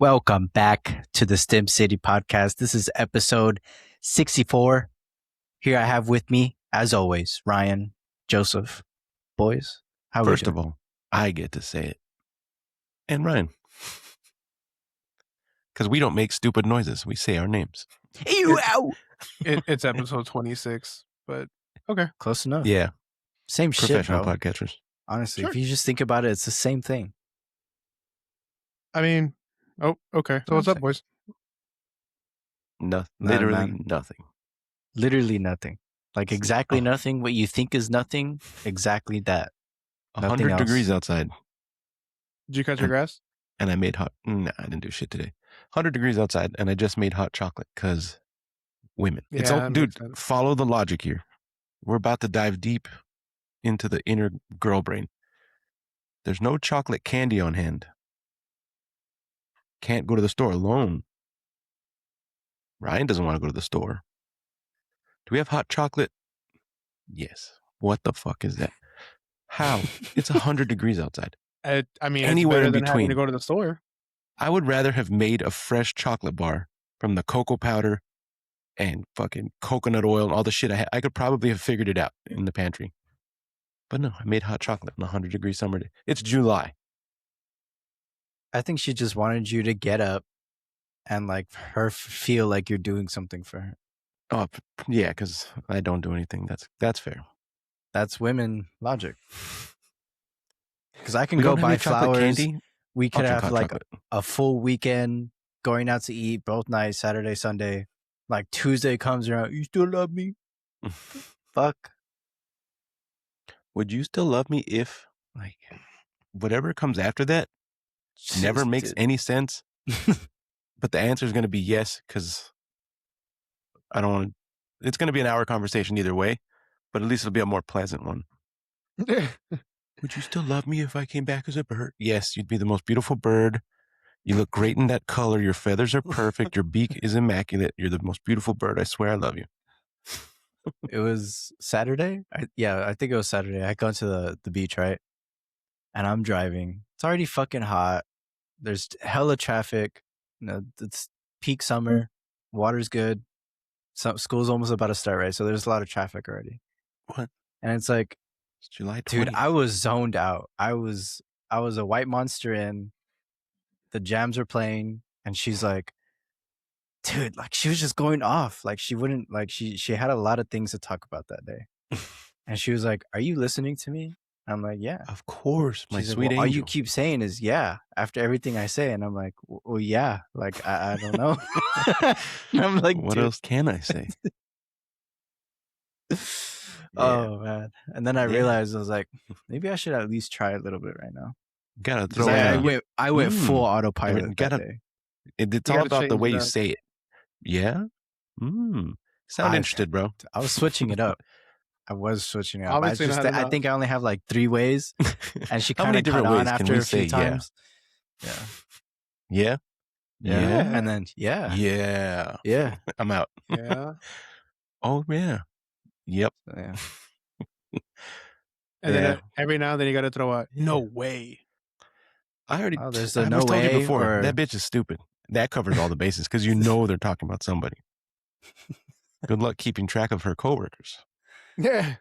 Welcome back to the Stim City Podcast. This is episode 64. Here I have with me, as always, Ryan, Joseph. Boys, how First we of doing? all, I get to say it. And Ryan. Because we don't make stupid noises. We say our names. Ew, ow! It's episode 26, but okay. Close enough. Yeah. Same shit, Professional bro. podcasters. Honestly, Sure. if you just think about it, it's the same thing. I mean, oh, okay. So what's up, boys? No, Nah, literally man. nothing. Literally nothing. Like exactly Oh. nothing. What you think is nothing, exactly that. Nothing 100 else. degrees outside. Did you cut your grass? And I made hot. Nah, I didn't do shit today. 100 degrees outside. And I just made hot chocolate because women. It's Yeah, all, that dude, makes sense. follow the logic here. We're about to dive deep into the inner girl brain. There's no chocolate candy on hand. Can't go to the store alone. Ryan doesn't want to go to the store. Do we have hot chocolate? Yes. What the fuck is that? How? It's 100 degrees outside. I mean, Anywhere it's better in than having to between. go to the store. I would rather have made a fresh chocolate bar from the cocoa powder and fucking coconut oil and all the shit I had. I could probably have figured it out in the pantry. But no, I made hot chocolate on a 100-degree summer day. It's July. I think she just wanted you to get up and like her feel like you're doing something for her. Oh, yeah, because I don't do anything. That's fair. That's women logic. Because I can We go don't have buy any chocolate flowers. candy. We could I'll drink have hot like chocolate. a full weekend going out to eat both nights, Saturday, Sunday. Like Tuesday comes around, you still love me? Fuck. Would you still love me if, like, whatever comes after that never makes any sense? But the answer is going to be yes, because I don't want to. It's going to be an hour conversation either way, but at least it'll be a more pleasant one. Would you still love me if I came back as a bird? Yes, you'd be the most beautiful bird. You look great in that color. Your feathers are perfect. Your beak is immaculate. You're the most beautiful bird. I swear I love you. It was Saturday? I think it was Saturday. I go to the beach, right? And I'm driving. It's already fucking hot. There's hella traffic. You know, it's peak summer. Water's good. School's almost about to start, right? So there's a lot of traffic already. What? And it's like, It's July 20th. dude, I was zoned out. I was a white monster in. The jams are playing, and she's like, dude, like she was just going off. Like she wouldn't, like she had a lot of things to talk about that day. And she was like, are you listening to me? I'm like, yeah. Of course, my She's like, sweet well, all angel. you keep saying is yeah after everything I say. And I'm like, well, yeah. Like, I don't know. And I'm like, What dude. else can I say? Oh, man. And then I Yeah. realized I was like, maybe I should at least try a little bit right now. Gotta 'Cause throw I went full autopilot that gotta- day. It's You all gotta about the change way it you up. say it. Yeah? Sound I- interested, bro. I was switching it up. I was switching it up. Obviously not I enough. think I only have like 3 ways, and she How kind many of cut different on ways can after we a few say yeah? times. Yeah. Yeah? Yeah. And then yeah. Yeah. I'm out. Yeah. Oh, yeah. Yep. Yeah. And Yeah. then every now and then you got to throw a no way. I already Oh, there's I a no almost told you way before. or- That bitch is stupid. That covers all the bases because you know they're talking about somebody. Good luck keeping track of her coworkers. Yeah.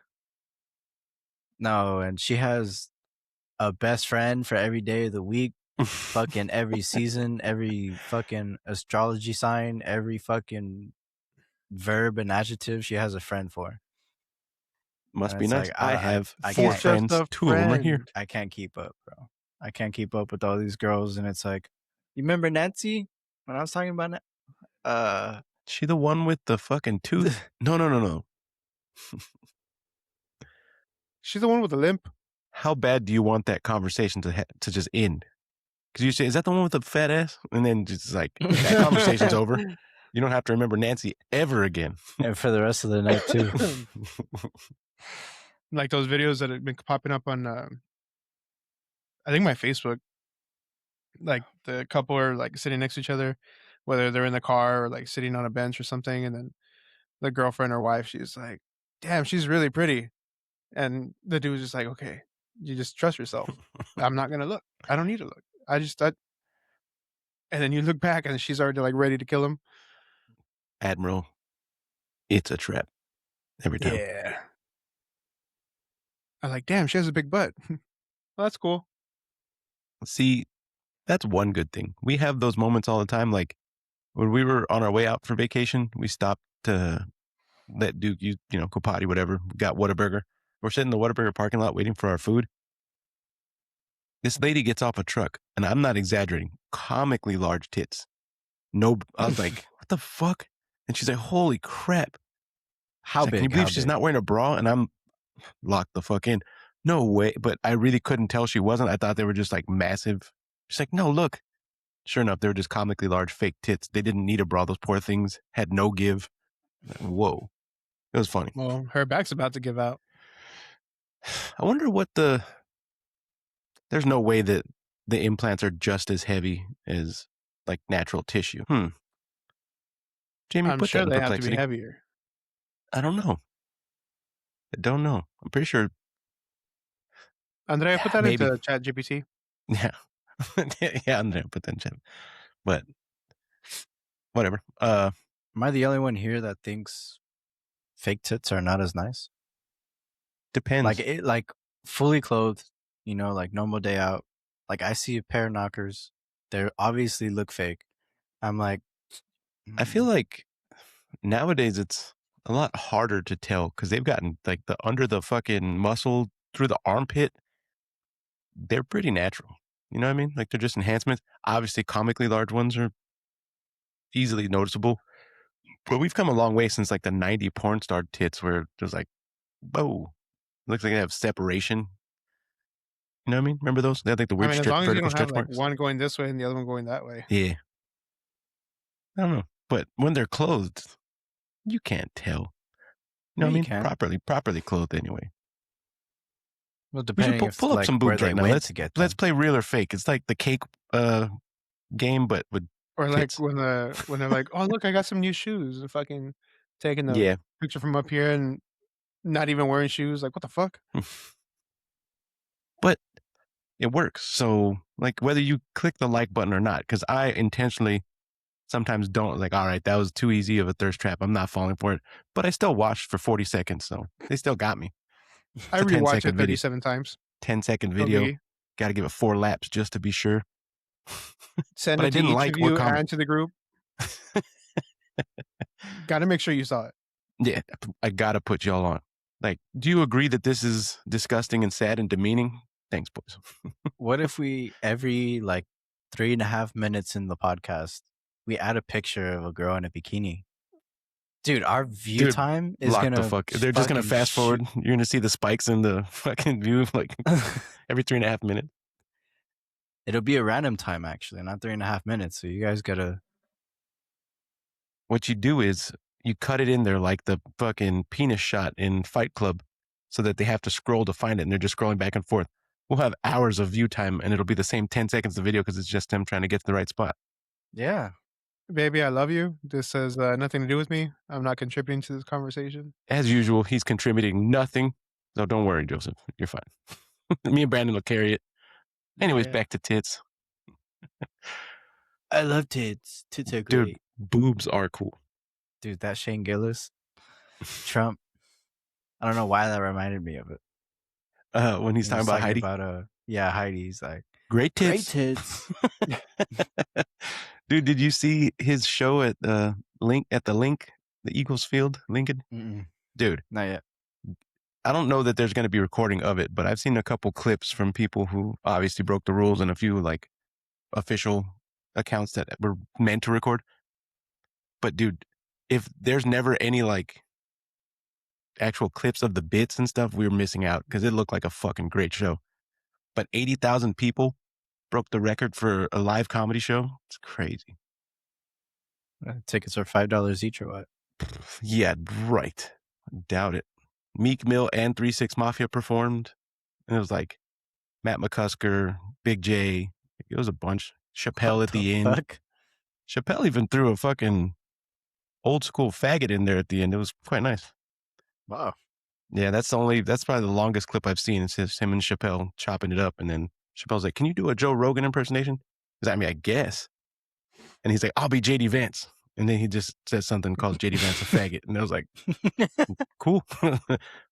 No, and she has a best friend for every day of the week, fucking every season, every fucking astrology sign, every fucking verb and adjective she has a friend for. Must And be it's nice. like, I have I 4 can't- Just friends. a 2 of them are here. friend. I can't keep up, bro. I can't keep up with all these girls, and it's like, you remember Nancy when I was talking about She the one with the fucking tooth? No. She's the one with the limp. How bad do you want that conversation to just end? Because you say, is that the one with the fat ass? And then just like, that conversation's over. You don't have to remember Nancy ever again. and for the rest of the night too. Like those videos that have been popping up on, I think my Facebook. Like the couple are like sitting next to each other, whether they're in the car or like sitting on a bench or something. And then the girlfriend or wife, she's like, damn, she's really pretty. And the dude's just like, okay, you just trust yourself. I'm not going to look. I don't need to look. and then you look back and she's already like ready to kill him. Admiral, it's a trap every time. Yeah. I'm like, damn, she has a big butt. Well, that's cool. See, that's one good thing. We have those moments all the time. Like when we were on our way out for vacation, we stopped to let Duke, go potty, whatever. We got Whataburger. We're sitting in the Whataburger parking lot waiting for our food. This lady gets off a truck, and I'm not exaggerating, comically large tits. No, I was like, what the fuck? And she's like, holy crap. How Like, big? can you believe she's not wearing a bra? And I'm locked the fuck in. No way. But I really couldn't tell she wasn't. I thought they were just like massive. She's like, no, look. Sure enough, they were just comically large fake tits. They didn't need a bra. Those poor things had no give. Whoa. It was funny. Well, her back's about to give out. I wonder what there's no way that the implants are just as heavy as like natural tissue. Jamie, I'm put sure that in they have to perplexity. be heavier. I don't know. I'm pretty sure. Andrea, put that maybe. into Chat GPT. Yeah. Yeah, Andrea, put that in chat. But whatever. Am I the only one here that thinks fake tits are not as nice? Depends. Like fully clothed, like normal day out. Like I see a pair of knockers. They obviously look fake. I'm like, I feel like nowadays it's a lot harder to tell because they've gotten like the under the fucking muscle through the armpit. They're pretty natural. You know what I mean? Like they're just enhancements. Obviously, comically large ones are easily noticeable. But we've come a long way since like the 90 porn star tits where there's like, whoa, looks like they have separation. You know what I mean? Remember those? They had like the weird as long as you vertical don't have stretch like marks. one going this way and the other one going that way. Yeah. I don't know. But when they're clothed, you can't tell. You know what I mean? Can. Properly clothed anyway. Well, We depending should pull up some boobs right now. Let's play real or fake. It's like the cake game, but with or like tits. when they're like, oh look, I got some new shoes, and fucking taking the picture from up here and not even wearing shoes. Like what the fuck? But it works. So like whether you click the like button or not, because I intentionally sometimes don't like, all right, that was too easy of a thirst trap. I'm not falling for it. But I still watched for 40 seconds, so they still got me. I rewatched it 37 times. 10-second video. Okay. Got to give it 4 laps just to be sure. Send but it I to didn't each like of you what and to the group. Got to make sure you saw it. Yeah, I got to put y'all on. Like, do you agree that this is disgusting and sad and demeaning? Thanks, boys. What if we, every like 3.5 minutes in the podcast, we add a picture of a girl in a bikini? Dude, our view time is going to... They're just going to fast forward. You're going to see the spikes in the fucking view like every 3.5 minutes. It'll be a random time, actually, not 3.5 minutes. So you guys got to... What you do is you cut it in there like the fucking penis shot in Fight Club so that they have to scroll to find it and they're just scrolling back and forth. We'll have hours of view time and it'll be the same 10 seconds of video because it's just them trying to get to the right spot. Yeah. Baby, I love you. This has nothing to do with me. I'm not contributing to this conversation. As usual, he's contributing nothing. So don't worry, Joseph. You're fine. Me and Brandon will carry it. Anyways, back to tits. I love tits. Tits are great. Dude, boobs are cool. Dude, that Shane Gillis, Trump. I don't know why that reminded me of it. When he's talking about Heidi. Heidi. He's like, great tits. Great tits. Dude, did you see his show at the link, the Eagles Field, Lincoln? Mm-mm. Dude. Not yet. I don't know that there's going to be recording of it, but I've seen a couple clips from people who obviously broke the rules and a few like official accounts that were meant to record. But dude, if there's never any like actual clips of the bits and stuff, we were missing out because it looked like a fucking great show. But 80,000 people broke the record for a live comedy show. It's crazy. Tickets are $5 each or what? Yeah, right. Doubt it. Meek Mill and 3 6 Mafia performed. And it was like Matt McCusker, Big J. It was a bunch. Chappelle at the end. Chappelle even threw a fucking old school faggot in there at the end. It was quite nice. Wow. Yeah, that's probably the longest clip I've seen. It's just him and Chappelle chopping it up. And then Chappelle's like, can you do a Joe Rogan impersonation? I mean, I guess. And he's like, I'll be JD Vance. And then he just says something, calls JD Vance a faggot. And I was like, cool.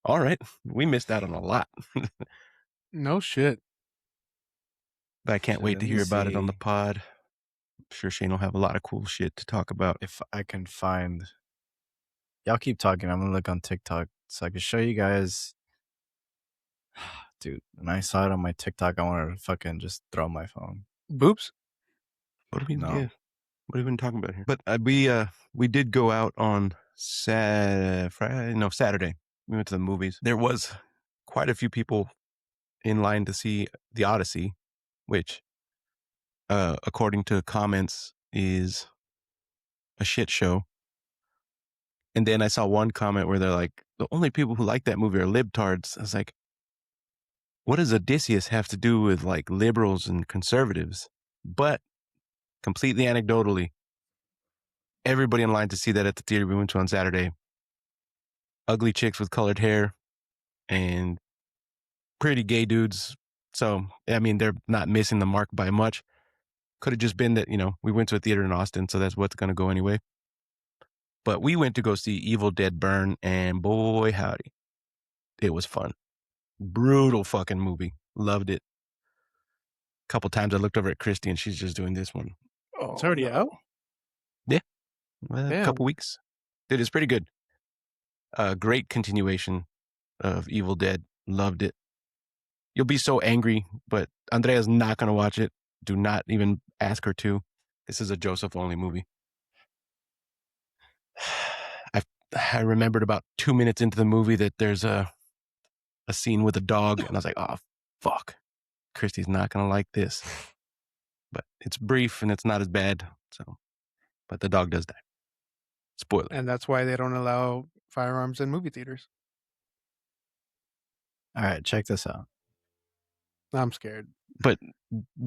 All right. We missed out on a lot. No shit. But I can't wait to Let me hear about it on the see pod. I'm sure Shane will have a lot of cool shit to talk about. if I can find. Y'all keep talking. I'm gonna look on TikTok so I can show you guys. Dude, when I saw it on my TikTok, I wanted to fucking just throw my phone. Boobs? What have we, No. yeah, what have we been talking about here? But we did go out on Saturday. We went to the movies. There was quite a few people in line to see The Odyssey, which, according to comments, is a shit show. And then I saw one comment where they're like, the only people who like that movie are libtards. I was like, what does Odysseus have to do with like liberals and conservatives? But completely anecdotally, everybody in line to see that at the theater we went to on Saturday, ugly chicks with colored hair and pretty gay dudes. So, I mean, they're not missing the mark by much. Could have just been that, we went to a theater in Austin, so that's what's going to go anyway. But we went to go see Evil Dead Burn, and boy, howdy, it was fun. Brutal fucking movie. Loved it. A couple times I looked over at Christy, and she's just doing this one. It's already out? Yeah. Well, a couple weeks. Dude, it's pretty good. Great continuation of Evil Dead. Loved it. You'll be so angry, but Andrea's not going to watch it. Do not even ask her to. This is a Joseph-only movie. I remembered about 2 minutes into the movie that there's a scene with a dog, and I was like, oh, fuck. Christy's not going to like this. But it's brief, and it's not as bad. So, but the dog does die. Spoiler. And that's why they don't allow firearms in movie theaters. All right, check this out. I'm scared. But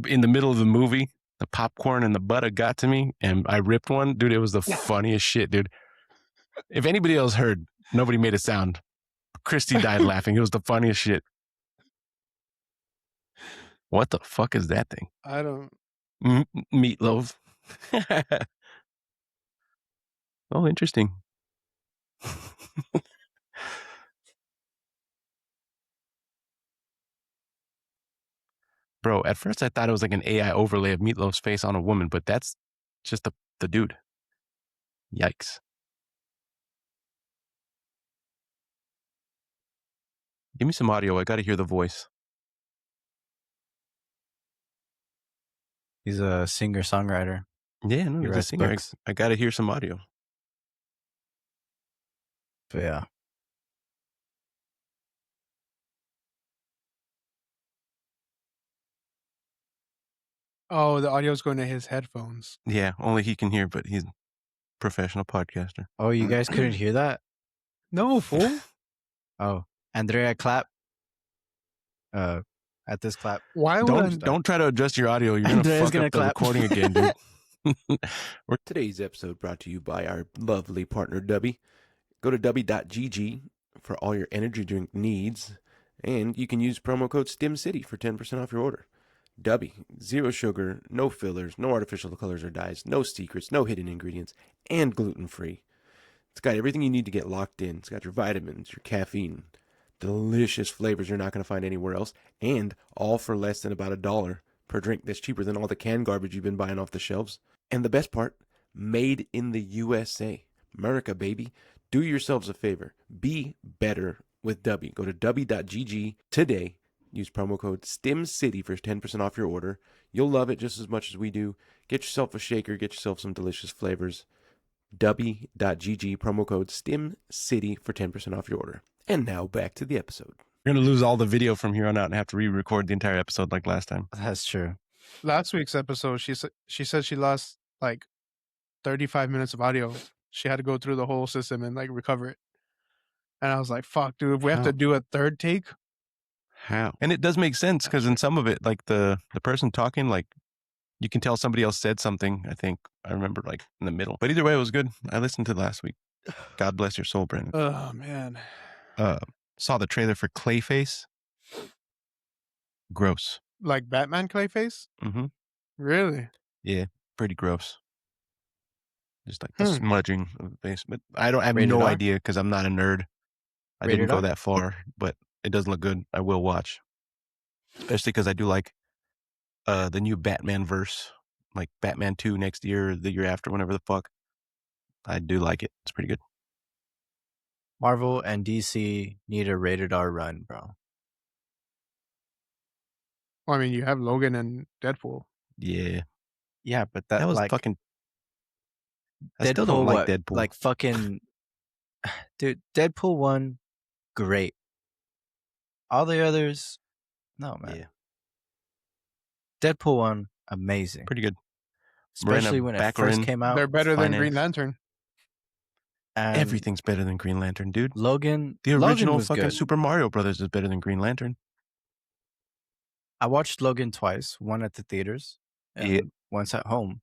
in the middle of the movie, the popcorn and the butter got to me, and I ripped one. Dude, it was the funniest shit, dude. If anybody else heard, nobody made a sound. Christy died laughing. It was the funniest shit. What the fuck is that thing? I don't... Meatloaf. Oh, interesting. Bro, at first I thought it was like an AI overlay of Meatloaf's face on a woman, but that's just the dude. Yikes. Give me some audio. I got to hear the voice. He's a singer-songwriter. Yeah, no, he's a singer. I got to hear some audio. But yeah. Oh, the audio's going to his headphones. Yeah, only he can hear, but he's a professional podcaster. Oh, you guys couldn't hear that? No, fool. Oh, Andrea, clap. At this clap. Why don't try to adjust your audio. You're going to fuck up the recording again, dude. Today's episode brought to you by our lovely partner, Dubby. Go to dubby.gg for all your energy drink needs, and you can use promo code Stim City for 10% off your order. Dubby, zero sugar, no fillers, no artificial colors or dyes, no secrets, no hidden ingredients, and gluten-free. It's got everything you need to get locked in. It's got your vitamins, your caffeine, delicious flavors you're not going to find anywhere else, and all for less than about $1 per drink. That's cheaper than all the canned garbage you've been buying off the shelves. And the best part, made in the USA. America, baby. Do yourselves a favor. Be better with Dubby. Go to dubby.gg today. Use promo code STIMCITY for 10% off your order. You'll love it just as much as we do. Get yourself a shaker. Get yourself some delicious flavors. Dubby.gg, promo code STIMCITY for 10% off your order. And now back to the episode. We're going to lose all the video from here on out and have to re-record the entire episode like last time. That's true. Last week's episode, she said she lost like 35 minutes of audio. She had to go through the whole system and like recover it. And I was like, fuck, dude, if we have to do a third take. How? And it does make sense because in some of it, like the person talking, like you can tell somebody else said something, I think. I remember like in the middle. But either way, it was good. I listened to last week. God bless your soul, Brandon. Oh, man. Saw the trailer for Clayface. Gross. Like Batman Clayface? Mm-hmm. Really? Yeah, pretty gross. just like the smudging of the face. But I have Rated no R? idea because I'm not a nerd. I Rated didn't go R? that far, but it does look good. I will watch, especially because I do like the new Batman verse, like Batman 2 next year, or the year after, whenever the fuck. I do like it. It's pretty good. Marvel and DC need a rated R run, bro. Well, I mean, you have Logan and Deadpool. Yeah. Yeah, but that was like fucking. I Deadpool, still don't like Deadpool. Like fucking, dude. Deadpool 1, great. All the others, no, man. Yeah. Deadpool 1, amazing. Pretty good. Especially when it first came out. They're better than Green Lantern. And everything's better than Green Lantern, dude. Logan, the original was fucking good. Super Mario Brothers is better than Green Lantern. I watched Logan twice, one at the theaters and once at home.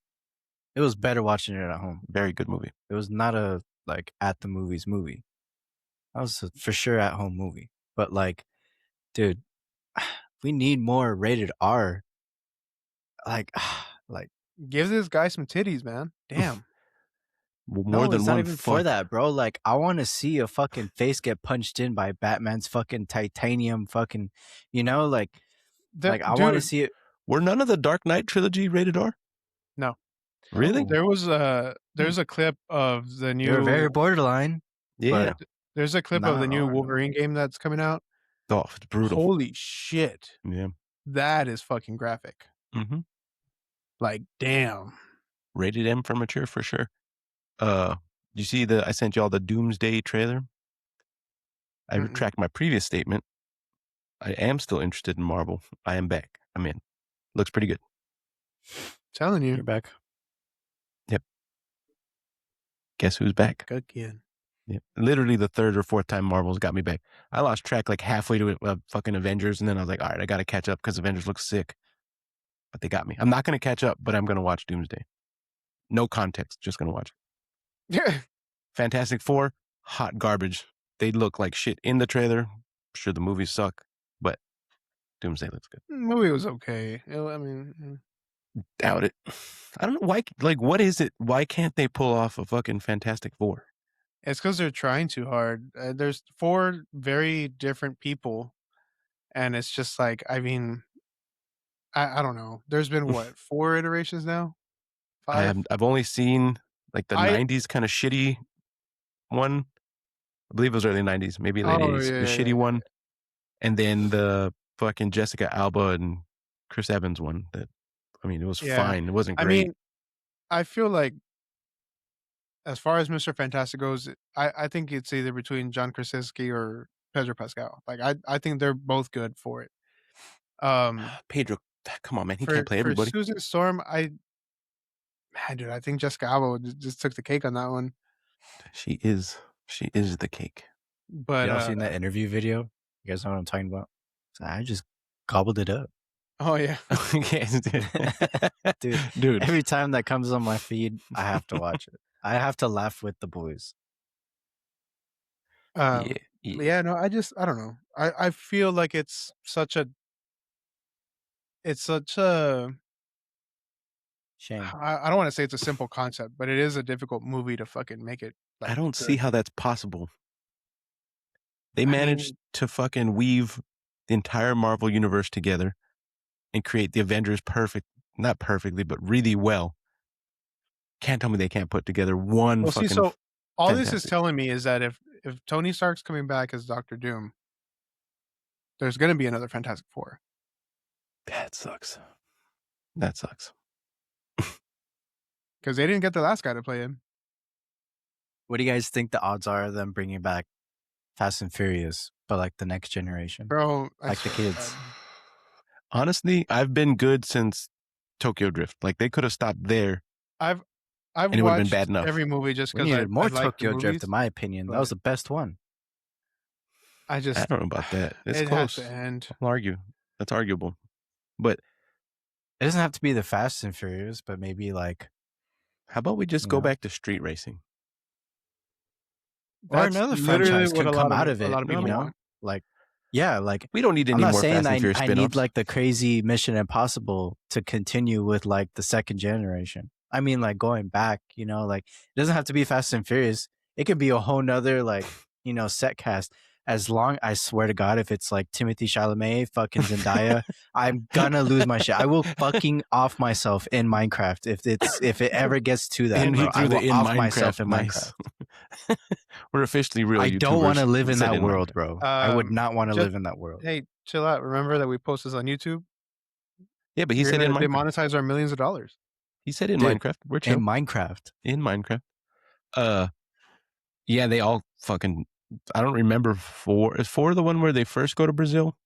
It was better watching it at home. Very good movie. It was not a like at the movies movie. That was a for sure at home movie. But like, dude, we need more rated R. Like give this guy some titties, man. Damn. More than it's one not even for that, bro. Like, I want to see a fucking face get punched in by Batman's fucking titanium fucking, like I want to see it. Were none of the Dark Knight trilogy rated R? No. Really? There's a clip of the new. They're very borderline. Yeah. There's a clip of the new Wolverine game that's coming out. Oh, it's brutal. Holy shit. Yeah. That is fucking graphic. Mm-hmm. Like, damn. Rated M for mature for sure. You see I sent you all the Doomsday trailer. I retract my previous statement. I am still interested in Marvel. I am back. I'm in. Looks pretty good. Telling you. You're back. Yep. Guess who's back? Again. Yep. Literally the third or fourth time Marvel's got me back. I lost track like halfway to fucking Avengers, and then I was like, all right, I got to catch up because Avengers looks sick. But they got me. I'm not going to catch up, but I'm going to watch Doomsday. No context, just going to watch it. Yeah. Fantastic Four, hot garbage. They look like shit in the trailer. I'm sure the movies suck, but Doomsday looks good. The movie was okay. I mean, doubt it. I don't know why. Like, what is it? Why can't they pull off a fucking Fantastic Four? It's because they're trying too hard. There's 4 very different people, and it's just like, I mean, I don't know. There's been what 4 iterations now? 5? I've only seen like the 90s kind of shitty one. I believe it was early 90s, maybe late 80s. The shitty one, and then the fucking Jessica Alba and Chris Evans one. That, I mean, it was fine. It wasn't great. I mean, I feel like as far as Mr. Fantastic goes, I think it's either between John Krasinski or Pedro Pascal. Like, I think they're both good for it. Pedro, come on, man, he can't play everybody. For Susan Storm, dude, I think Jessica Alba just took the cake on that one. She is the cake. But y'all seen that interview video? You guys know what I'm talking about? So I just gobbled it up. Oh yeah, yes, dude. Every time that comes on my feed, I have to watch it. I have to laugh with the boys. Yeah. No, I don't know. I feel like it's such a shame. I don't want to say it's a simple concept, but it is a difficult movie to fucking make it. Like, I don't see how that's possible. They managed to fucking weave the entire Marvel universe together and create the Avengers not perfectly, but really well. Can't tell me they can't put together one fucking. So all this is telling me is that if Tony Stark's coming back as Dr. Doom, there's going to be another Fantastic Four. That sucks. Because they didn't get the last guy to play him. What do you guys think the odds are of them bringing back Fast and Furious, but like the next generation? Bro, like the kids. Honestly, I've been good since Tokyo Drift. Like, they could have stopped there. I've and it would have been bad enough. Every movie just because I more Tokyo Drift, in my opinion. That was the best one. I don't know about that. It's close. Has to end. I'll argue. That's arguable. But it doesn't have to be the Fast and Furious, but maybe like, how about we just go back to street racing? Or another franchise can come out of it, you know? Like, yeah, like we don't need any more Fast and Furious spin-offs. I need like the crazy Mission Impossible to continue with like the second generation. I mean, like going back, you know, like it doesn't have to be Fast and Furious. It could be a whole nother like, you know, set cast. As long, I swear to God, if it's like Timothy Chalamet, fucking Zendaya, I'm gonna lose my shit. I will fucking off myself in Minecraft if it ever gets to that, And he bro. I threw the will in off Minecraft. myself in Nice. Minecraft. We're officially real I YouTubers. don't want to live in Said that world, Minecraft. bro. I would not want to just- live in that world. Hey, chill out. Remember that we post this on YouTube? Yeah, but he You're said in gonna Minecraft. demonetize our millions of dollars. He said in Dude, Minecraft. We're chill. In Minecraft. In Minecraft. Yeah, they all fucking. I don't remember 4. Is 4 the one where they first go to Brazil?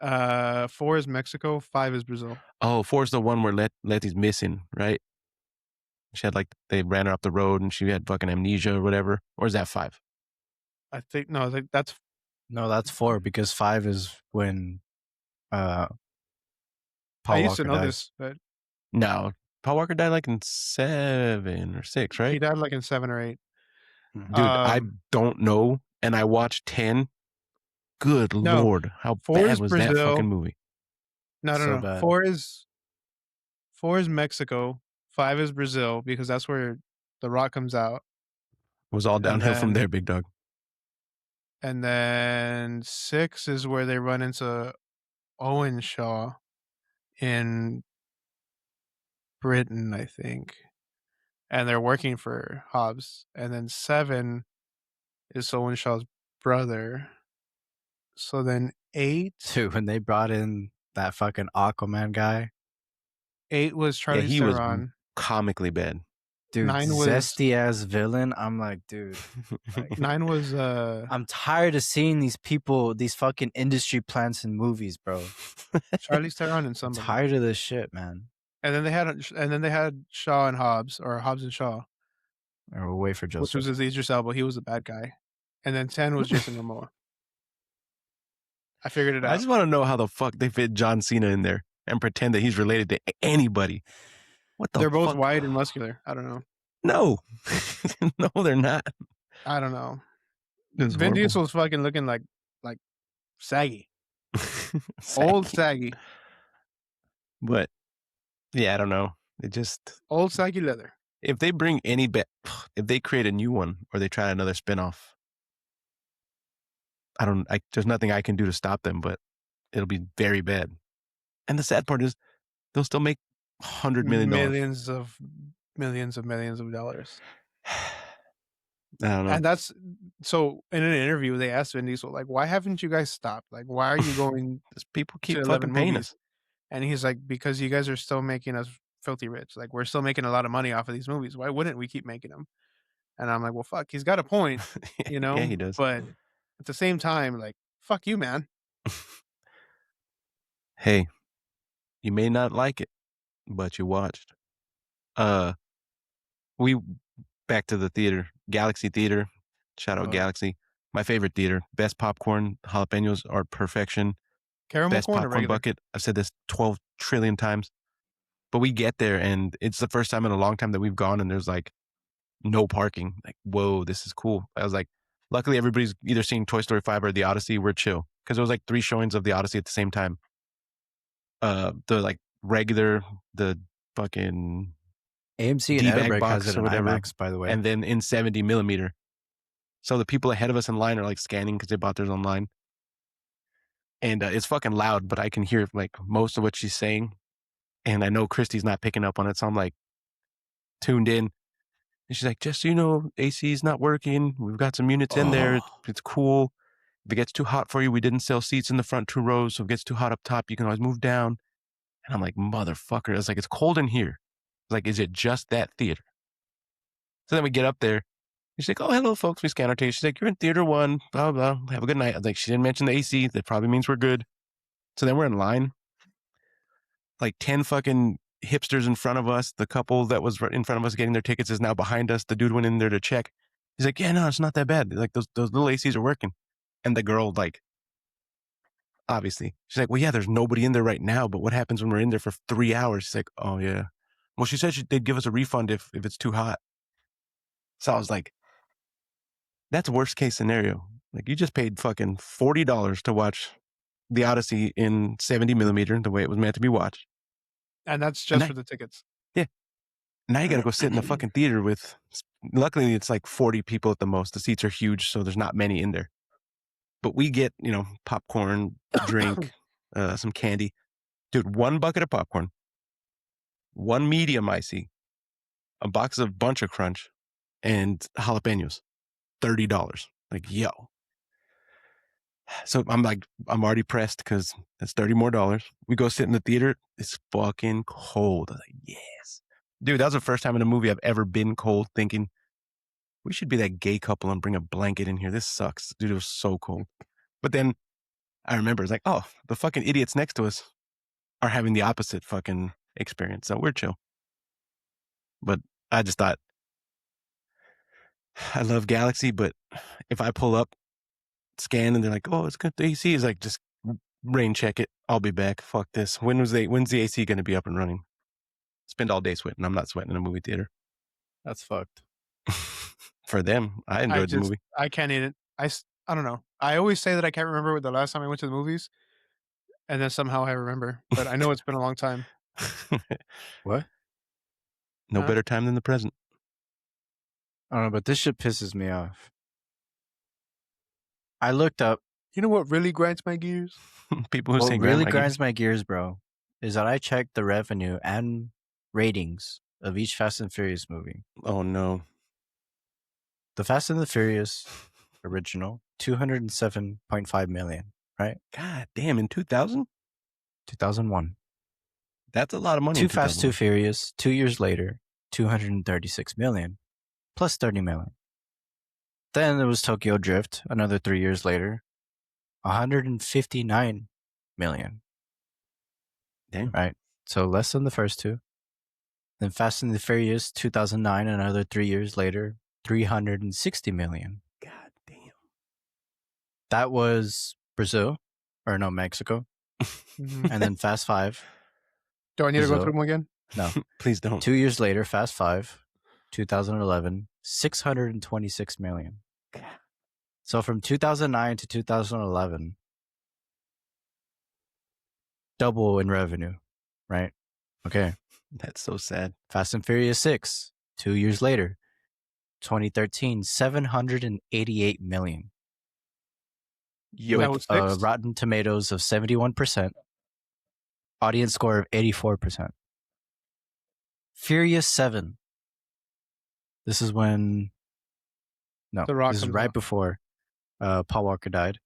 4 is Mexico, 5 is Brazil. Oh, 4 is the one where Letty's missing, right? She had like they ran her up the road and she had fucking amnesia or whatever. Or is that 5? I think that's No, that's 4 because 5 is when Paul I used to Walker know dies. this, but No, Paul Walker died like in 7 or 6, right? he died like in 7 or 8. Dude, I don't know. And I watched 10. Good No, Lord, how 4 bad is was that Brazil. fucking movie? No. So bad. 4 is Mexico, 5 is Brazil because that's where The Rock comes out. It was all downhill from there, big dog. And then 6 is where they run into Owen Shaw in Britain, I think. And they're working for Hobbs. And then 7 is Owen Shaw's brother. So then 8. Dude, when they brought in that fucking Aquaman guy. 8 was Charlize he Theron. was comically bad. Dude, 9 was zesty ass villain. I'm like, dude. Like, 9 was I'm tired of seeing these people, these fucking industry plants in movies, bro. Charlize Theron and I'm somebody. tired of this shit, man. And then they had Shaw and Hobbs, or Hobbs and Shaw, Or we'll wait for Joseph. which was Idris Elba. He was the bad guy. And then 10 was Jason Momoa. I figured it out. I just want to know how the fuck they fit John Cena in there and pretend that he's related to anybody. What the They're both fuck? wide and muscular. I don't know. No. No, they're not. I don't know. It's Vin horrible. Diesel's fucking looking like saggy. Old saggy. But yeah, I don't know. It just Old saggy leather. if they bring any if they create a new one or they try another spinoff, there's nothing I can do to stop them, but it'll be very bad. And the sad part is they'll still make $100 million. Millions of dollars. I don't know. And that's so in an interview they asked Vin Diesel, like, why haven't you guys stopped? Like, why are you going Just people keep to fucking 11 paying movies? us. And he's like, because you guys are still making us filthy rich. Like, we're still making a lot of money off of these movies. Why wouldn't we keep making them? And I'm like, well, fuck, he's got a point, you know? Yeah, he does. But at the same time, like, fuck you, man. Hey, you may not like it, but you watched. We back to the theater, Galaxy Theater. Shout out Galaxy. My favorite theater. Best popcorn. Jalapenos are perfection. Caramel Best corn or popcorn regular? bucket. I've said this 12 trillion times. But we get there and it's the first time in a long time that we've gone and there's like no parking. Like, whoa, this is cool. I was like, luckily everybody's either seeing Toy Story 5 or The Odyssey. We're chill. Because there was like 3 showings of The Odyssey at the same time. The like regular, the fucking AMC and D-bag Edinburgh box has it or in whatever, IMAX, by the way. and then in 70 millimeter. So the people ahead of us in line are like scanning because they bought theirs online. And it's fucking loud, but I can hear like most of what she's saying. And I know Christy's not picking up on it. So I'm like tuned in. And she's like, just so you know, AC is not working. We've got some units in there. It's cool. If it gets too hot for you, we didn't sell seats in the front 2 rows. So if it gets too hot up top, you can always move down. And I'm like, motherfucker. I was like, it's cold in here. I was like, is it just that theater? So then we get up there. She's like, oh, hello, folks. We scan our tickets. She's like, you're in theater 1, blah, blah. Have a good night. I was like, she didn't mention the AC. That probably means we're good. So then we're in line. Like 10 fucking hipsters in front of us. The couple that was right in front of us getting their tickets is now behind us. The dude went in there to check. He's like, yeah, no, it's not that bad. Like those little ACs are working. And the girl, like, obviously, she's like, well, yeah, there's nobody in there right now. But what happens when we're in there for 3 hours? She's like, oh, yeah. Well, she said they'd give us a refund if it's too hot. So I was like, that's worst case scenario. Like, you just paid fucking $40 to watch The Odyssey in 70 millimeter, the way it was meant to be watched. And that's just for the tickets. Yeah. Now you got to go sit in the fucking theater with, luckily it's like 40 people at the most. The seats are huge, so there's not many in there. But we get, popcorn, drink, some candy. Dude, 1 bucket of popcorn, 1 medium icy, a box of Bunch of Crunch, and jalapenos. $30. Like, yo. So I'm already pressed because that's $30 more. We go sit in the theater. It's fucking cold. I'm like, yes. Dude, that was the first time in a movie I've ever been cold, thinking, we should be that gay couple and bring a blanket in here. This sucks. Dude, it was so cold. But then I remember, it's like, oh, the fucking idiots next to us are having the opposite fucking experience. So we're chill. But I just thought, I love Galaxy, but if I pull up, scan, and they're like, oh, it's good. The AC is like, just rain check it. I'll be back. Fuck this. When's the AC going to be up and running? Spend all day sweating. I'm not sweating in a movie theater. That's fucked. For them, I enjoyed the movie. I can't eat it. I don't know. I always say that I can't remember the last time I went to the movies, and then somehow I remember. But I know it's been a long time. What? No better time than the present. I don't know, but this shit pisses me off. I looked up. You know what really grinds my gears? People who say What really grinds my gears, bro, is that I checked the revenue and ratings of each Fast and Furious movie. Oh, no. The Fast and the Furious original, 207.5 million, right? God damn, in 2000? 2001. That's a lot of money. Too Fast, Too Furious, 2 years later, 236 million, plus 30 million. Then there was Tokyo Drift, another 3 years later, 159 million. Damn. Right? So less than the first two. Then Fast and the Furious, 2009, another 3 years later, 360 million. God damn. That was Mexico. And then Fast 5. Do I need to go through them again? No. Please don't. 2 years later, Fast 5, 2011, 626 million. So from 2009 to 2011, double in revenue, right? Okay. That's so sad. Fast and Furious 6, 2 years later, 2013, 788 million. With Rotten Tomatoes of 71%, audience score of 84%. Furious 7. This is when... No, this is right before Paul Walker died.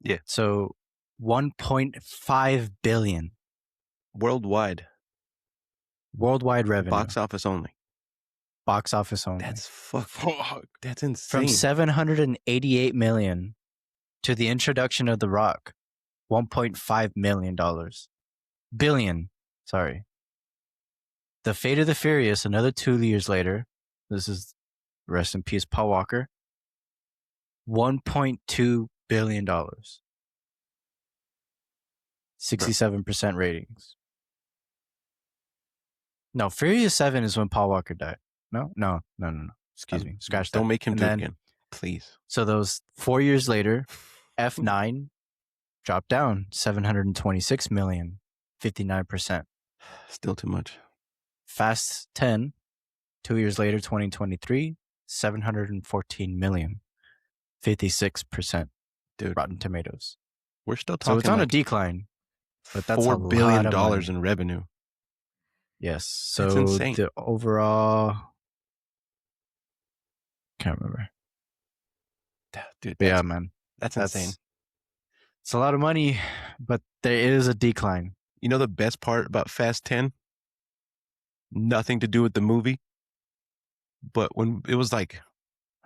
Yeah. So 1.5 billion. Worldwide Worldwide revenue. Box office only. Box office only. That's fuck. That's insane. From 788 million to the introduction of The Rock, $1.5 million. Billion. Sorry. The Fate of the Furious, another 2 years later. This is, rest in peace, Paul Walker. $1.2 billion. 67% ratings. No, Furious 7 is when Paul Walker died. No. Excuse me. Scratch that. Don't make him do it again, please. So those 4 years later, F9 dropped down 726 million, 59%. Still too much. Fast 10, 2 years later, 2023, 714 million, 56%. Dude, Rotten Tomatoes. We're still talking. So it's on a decline, but that's $4 billion in revenue. Yes. So that's insane. The overall, can't remember. Dude, yeah, man. That's insane. It's a lot of money, but there is a decline. You know the best part about Fast 10? Nothing to do with the movie. But when it was like,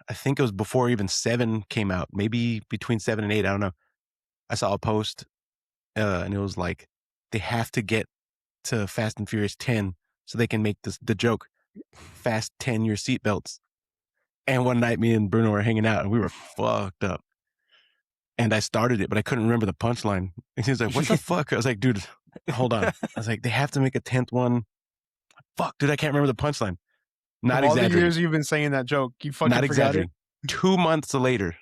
I think it was before even 7 came out, maybe between 7 and 8, I don't know. I saw a post and it was like, they have to get to Fast and Furious 10 so they can make the joke, Fast 10 your seatbelts. And one night me and Bruno were hanging out and we were fucked up. And I started it, but I couldn't remember the punchline. And he was like, what the fuck? I was like, dude, hold on. I was like, they have to make a 10th one. Fuck, dude, I can't remember the punchline. Not all exaggerating. the years you've been saying that joke, you fucking Not forgot exaggerating. 2 months later,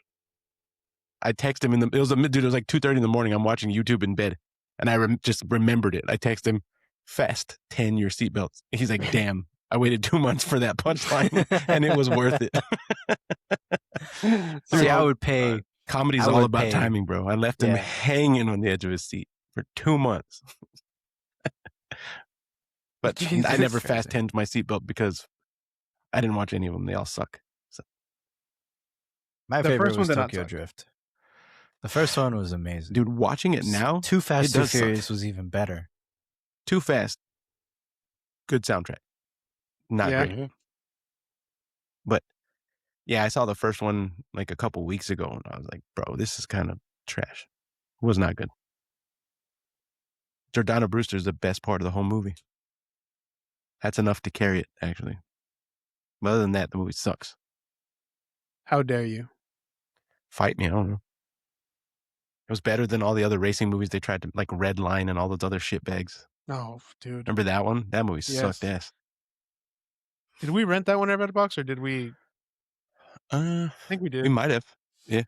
I text him it was like 2:30 in the morning. I'm watching YouTube in bed and I just remembered it. I text him, fast 10 your seatbelts. He's like, damn, I waited 2 months for that punchline and it was worth it. See, I would pay. Comedy's I all would about pay. timing, bro. I left him Yeah. hanging on the edge of his seat for 2 months. But Jesus I never Christ. fast 10'd my seatbelt because I didn't watch any of them. They all suck. So. The My favorite first one was did not Tokyo suck. Drift. The first one was amazing. Dude, watching it now, Too Fast, it Too does suck. Furious was even better. Too Fast. Good soundtrack. Not Yeah. great. But yeah, I saw the first one like a couple weeks ago and I was like, bro, this is kind of trash. It was not good. Jordana Brewster is the best part of the whole movie. That's enough to carry it, actually. But other than that, the movie sucks. How dare you? Fight me, I don't know. It was better than all the other racing movies they tried to, like Red Line and all those other shitbags. Oh, dude. Remember that one? That movie Yes. sucked ass. Did we rent that one at Redbox or did we? I think we did. We might have. Yeah,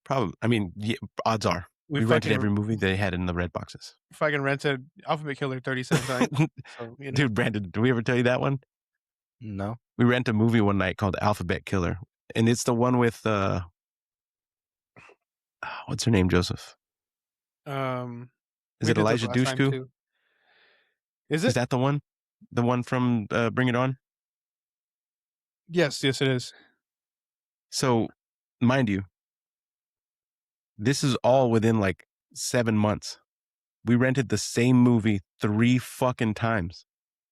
probably. I mean, yeah, odds are. We rented every movie they had in the red boxes. Fucking rented Alphabet Killer 37 times. So, you know. Dude, Brandon, did we ever tell you that one? No. We rent a movie one night called Alphabet Killer. And it's the one with, what's her name, Joseph? We Is it did this Elijah last time, Dushku? too. Is it? Is that the one? The one from Bring It On? Yes, it is. So, mind you, this is all within like 7 months. We rented the same movie 3 fucking times.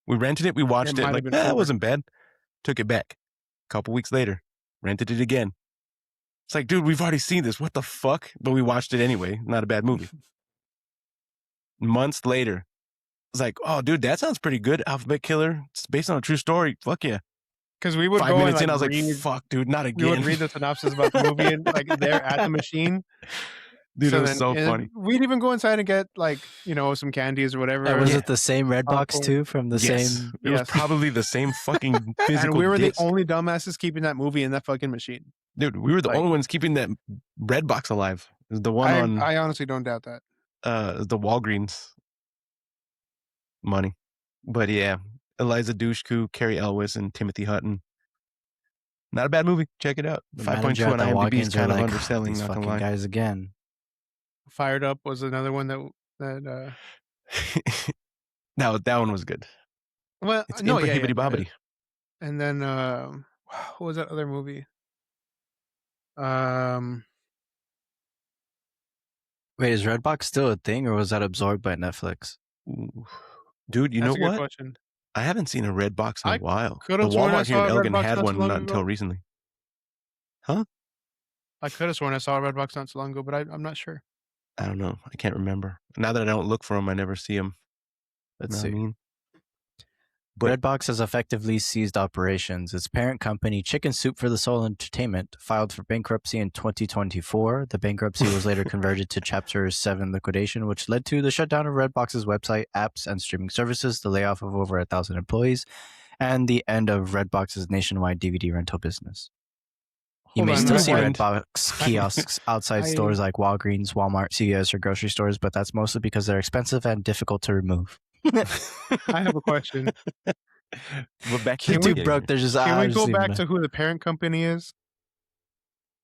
We rented it, we watched it, might like, have been it 4. wasn't bad. Took it back. A couple weeks later, rented it again. It's like, dude, we've already seen this. What the fuck? But we watched it anyway. Not a bad movie. Months later, it's like, oh, dude, that sounds pretty good. Alphabet Killer. It's based on a true story. Fuck yeah. Because we would 5 go minutes and, in, I was like, read, fuck, dude, not again. we would read the synopsis about the movie and like there at the machine. Dude, it was then, so and funny. We'd even go inside and get like, you know, some candies or whatever. And was it the same Redbox Popcorn. too from the same? It was Yes. probably the same fucking physical And we were disc. the only dumbasses keeping that movie in that fucking machine. Dude, we were the like- only ones keeping that Redbox alive. It was the one on I honestly don't doubt that. the Walgreens money. But yeah, Eliza Dushku, Carrie Elwes, and Timothy Hutton. Not a bad movie. Check it out. The 5.2 manager on at the IMDb is Walgreens kind are of like, underselling, these not gonna fucking lie. guys again. Fired Up was another one that No, that one was good. well, It's no, yeah, Hibbity Bobbity. And then what was that other movie? Wait, is Redbox still a thing, or was that absorbed by Netflix? Ooh. Dude, you that's know a good what? question. I haven't seen a Redbox in a I while. The could've sworn I Walmart here in saw a Elgin Redbox had not too one long not ago. until recently. I could have sworn I saw a Redbox not so long ago, but I'm not sure. I don't know. I can't remember. Now that I don't look for them, I never see them. Let's Know see. what I mean? But- Redbox has effectively ceased operations. Its parent company, Chicken Soup for the Soul Entertainment, filed for bankruptcy in 2024. The bankruptcy was later converted to Chapter 7 liquidation, which led to the shutdown of Redbox's website, apps, and streaming services, the layoff of over 1,000 employees, and the end of Redbox's nationwide DVD rental business. You Hold may on, still I- see Rewind. Redbox kiosks outside I- stores like Walgreens, Walmart, CVS, or grocery stores, but that's mostly because they're expensive and difficult to remove. I have a question. We're back They're to too getting broke. here. They're just Can we just go leave back them to who the parent company is?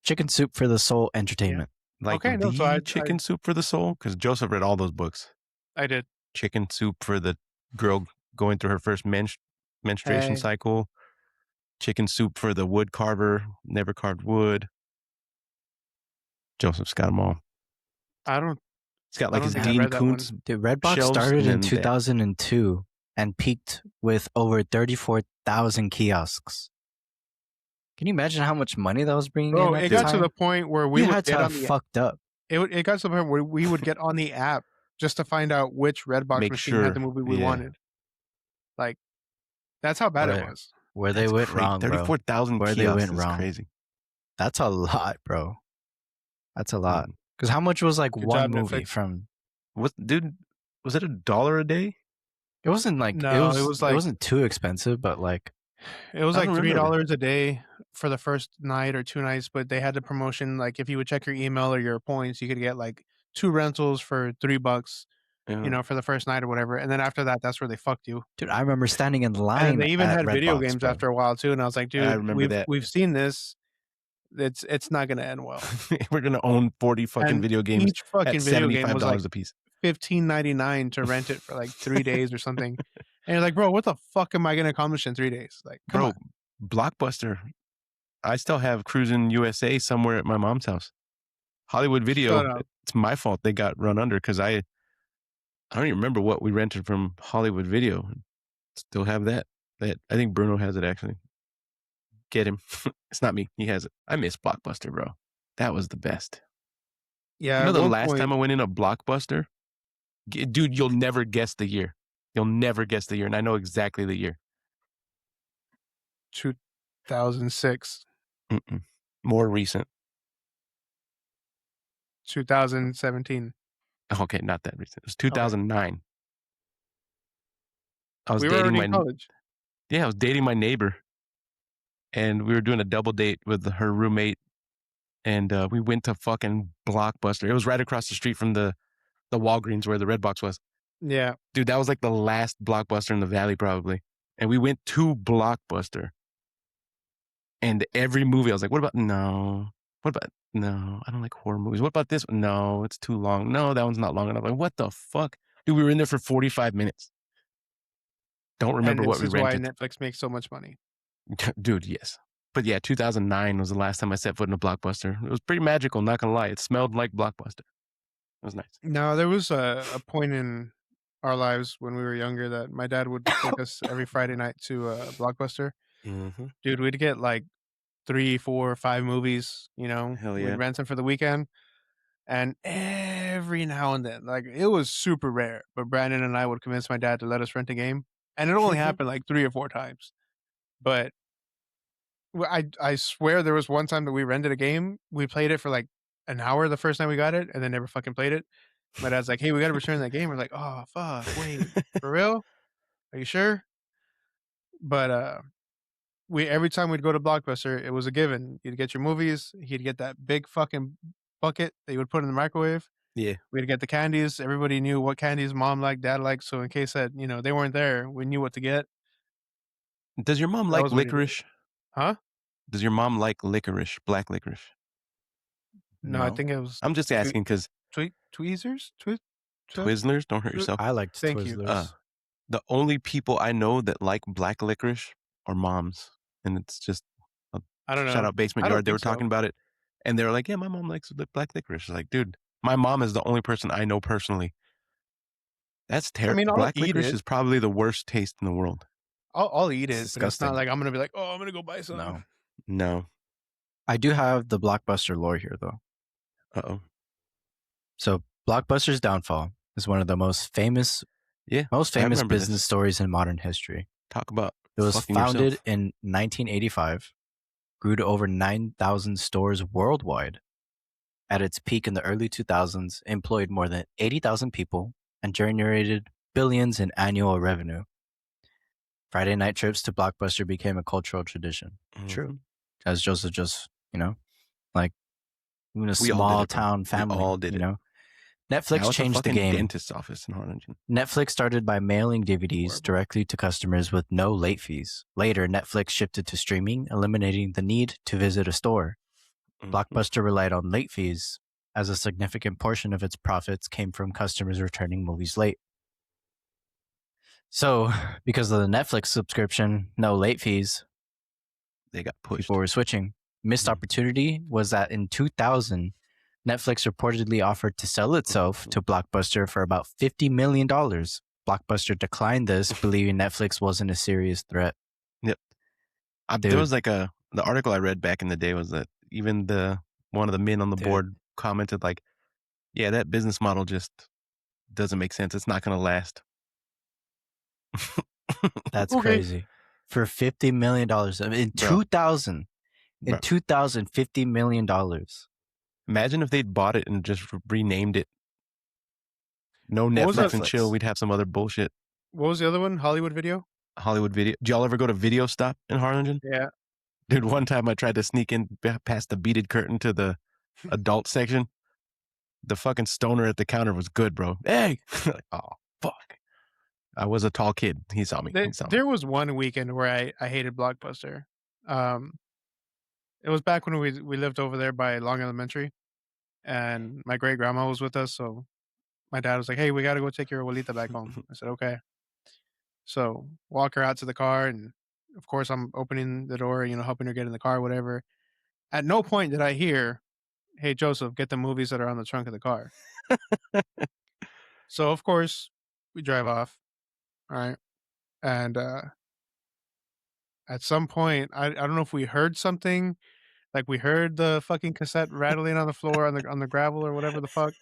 Chicken Soup for the Soul Entertainment. Like Okay, no, the so I- Chicken Soup for the Soul? Because Joseph read all those books. I did. Chicken Soup for the girl going through her first menstruation Hey. cycle. Chicken Soup for the wood carver, never carved wood. Joseph's got them all. I don't. He's got I like don't his think I Dean read that one. Koontz. Dude, Redbox Shelves started in and then 2002 and peaked with over 34,000 kiosks. Can you imagine how much money that was bringing Bro, in at it the got to time? the point where we We would had to get on have the fucked up. it got to the point where we would get on the app just to find out which Redbox Make machine sure, had the movie we yeah. wanted. Like, that's how bad it Right. was. Where they That's went crazy. wrong, bro. 34,000 Where kiosks they went is wrong. crazy. That's a lot, bro. That's a lot. Mm. Because how much was like Good one job, movie Netflix. from? Was it $1 a day? It wasn't like No, it it was like- wasn't too expensive, but like It was I like don't remember. $3 a day for the first night or 2 nights, but they had the promotion. Like, if you would check your email or your points, you could get like 2 rentals for $3. you know, for the first night or whatever. And then after that, that's where they fucked you. Dude, I remember standing in And then line they even at had video Redbox, games bro. after a while too. And I was like, I dude, remember that. we've seen this. It's not gonna end well. We're gonna own 40 fucking And video games each fucking at video game was like $75 a piece. $15.99 to rent it for like 3 days or something. And you're like, bro, what the fuck am I gonna accomplish in 3 days? Like, come on. Blockbuster. I still have Cruisin' USA somewhere at my mom's house. Hollywood Video. Shut up. It's my fault they got run under because I don't even remember what we rented from Hollywood Video. Still have that. I think Bruno has it actually. Get him. It's not me. He has it. I miss Blockbuster, bro. That was the best. Yeah. You know at the one last point- time I went in a Blockbuster? Dude, you'll never guess the year. You'll never guess the year, and I know exactly the year. 2006, More recent. 2017. Okay, not that recent. It was 2009. I was We were dating already my in college. Yeah, I was dating my neighbor, and we were doing a double date with her roommate, and we went to fucking Blockbuster. It was right across the street from the Walgreens where the Redbox was. Yeah. Dude, that was like the last Blockbuster in the valley probably. And we went to Blockbuster. And every movie I was like, what about no? What about no? I don't like horror movies. What about this? No, it's too long. No, that one's not long enough. Like, what the fuck? Dude, we were in there for 45 minutes. Don't remember And what this we is why rented. Netflix makes so much money. Dude, yes. But yeah, 2009 was the last time I set foot in a Blockbuster. It was pretty magical, not gonna lie. It smelled like Blockbuster. It was nice. No, there was a point in our lives when we were younger that my dad would take us every Friday night to Blockbuster. Mm-hmm. Dude, we'd get like 3, 4, 5 movies, you know. Hell yeah. We'd rent them for the weekend. And every now and then, like it was super rare, but Brandon and I would convince my dad to let us rent a game. And it only happened like 3 or 4 times. But I swear there was one time that we rented a game. We played it for like an hour the first time we got it and then never fucking played it. My dad's like, hey, we got to return that game. We're like, oh, fuck, wait, for real? Are you sure? But every time we'd go to Blockbuster, it was a given. You'd get your movies. He'd get that big fucking bucket that you would put in the microwave. Yeah. We'd get the candies. Everybody knew what candies mom liked, dad liked. So in case that, you know, they weren't there, we knew what to get. Does your mom That like was what he did. licorice? Huh? Does your mom like licorice, black licorice? No, I think it was I'm just asking because Tweezers? Twizzlers, don't hurt yourself. I liked Thank you. Twizzlers. The only people I know that like black licorice are moms. And it's just I don't know. shout out Basement I don't Yard. They were think so. talking about it. And they were like, yeah, my mom likes black licorice. Like, dude, my mom is the only person I know personally. That's terrible. I mean, I'll Black eat licorice it. is probably the worst taste in the world. I'll eat it, It's but it's not disgusting. like I'm gonna be like, oh, I'm gonna go buy some. No. No. I do have the Blockbuster lore here, though. Uh-oh. So, Blockbuster's downfall is one of the most famous remember business this. stories in modern history. Talk about It was fucking founded yourself. in 1985, grew to over 9,000 stores worldwide. At its peak in the early 2000s, employed more than 80,000 people and generated billions in annual revenue. Friday night trips to Blockbuster became a cultural tradition. True. As Joseph just, like in a We all did small it, bro. town We family. all did it. Netflix Now it's a changed the fucking game. dentist's office in Harlingen. Netflix started by mailing DVDs Horrible. directly to customers with no late fees. Later, Netflix shifted to streaming, eliminating the need to visit a store. Blockbuster relied on late fees, as a significant portion of its profits came from customers returning movies late. So, because of the Netflix subscription, no late fees, They got pushed. people were switching. Missed opportunity was that in 2000, Netflix reportedly offered to sell itself to Blockbuster for about $50 million. Blockbuster declined this, believing Netflix wasn't a serious threat. There was like the article I read back in the day was that even one of the men on the board commented like, yeah, that business model just doesn't make sense. It's not going to last. That's Okay. crazy. For $50 million. I mean, in 2000, Bro. $50 million. Imagine if they'd bought it and just renamed it. No What was Netflix that? and chill. We'd have some other bullshit. What was the other one? Hollywood Video? Hollywood Video. Did y'all ever go to Video Stop in Harlingen? Yeah. Dude, one time I tried to sneak in past the beaded curtain to the adult section. the fucking stoner at the counter was good, bro. Hey, like, oh fuck. I was a tall kid. He saw me. There was one weekend where I hated Blockbuster. It was back when we lived over there by Long Elementary, and my great grandma was with us. So my dad was like, "Hey, we got to go take your abuelita back home." I said, "Okay." So walk her out to the car, and of course I'm opening the door, helping her get in the car, whatever. At no point did I hear, "Hey Joseph, get the movies that are on the trunk of the car." So of course we drive off, all right, and at some point I don't know if we heard something, like we heard the fucking cassette rattling on the floor on the gravel or whatever the fuck,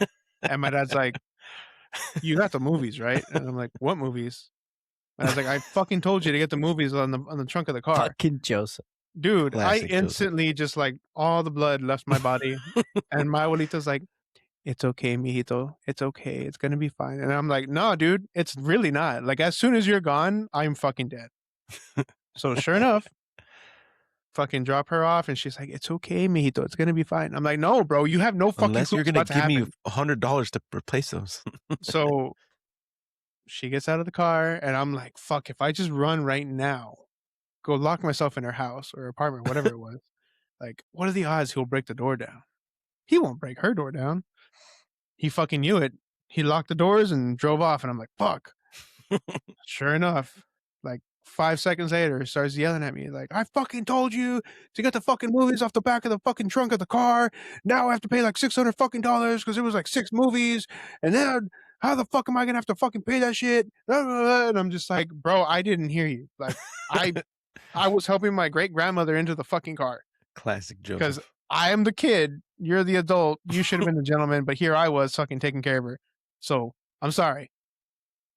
and my dad's like, "You got the movies, right?" And I'm like, "What movies?" And I was like, "I fucking told you to get the movies on the trunk of the car." Fucking Joseph. Dude, Classic I instantly just like all the blood left my body. And my abuelita's like, "It's okay, mijito. It's okay. It's going to be fine." And I'm like, "No, dude, it's really not. Like, as soon as you're gone, I'm fucking dead." So sure enough, fucking drop her off. And she's like, "It's okay, mijito. It's going to be fine." I'm like, "No, bro, you have no fucking Unless clue you're what's gonna about to give me happen." $100 to replace those. So she gets out of the car and I'm like, fuck, if I just run right now, go lock myself in her house or apartment, whatever it was, like, what are the odds he'll break the door down? He won't break her door down. He fucking knew it. He locked the doors and drove off. And I'm like, fuck. Sure enough, like 5 seconds later, he starts yelling at me like, "I fucking told you to get the fucking movies off the back of the fucking trunk of the car. Now I have to pay like $600 fucking dollars because it was like 6 movies. And then how the fuck am I gonna have to fucking pay that shit?" And I'm just like, "Bro, I didn't hear you. Like, I was helping my great grandmother into the fucking car Classic because Joseph. I am the kid. You're the adult. You should have been the gentleman, but here I was fucking taking care of her. So I'm sorry."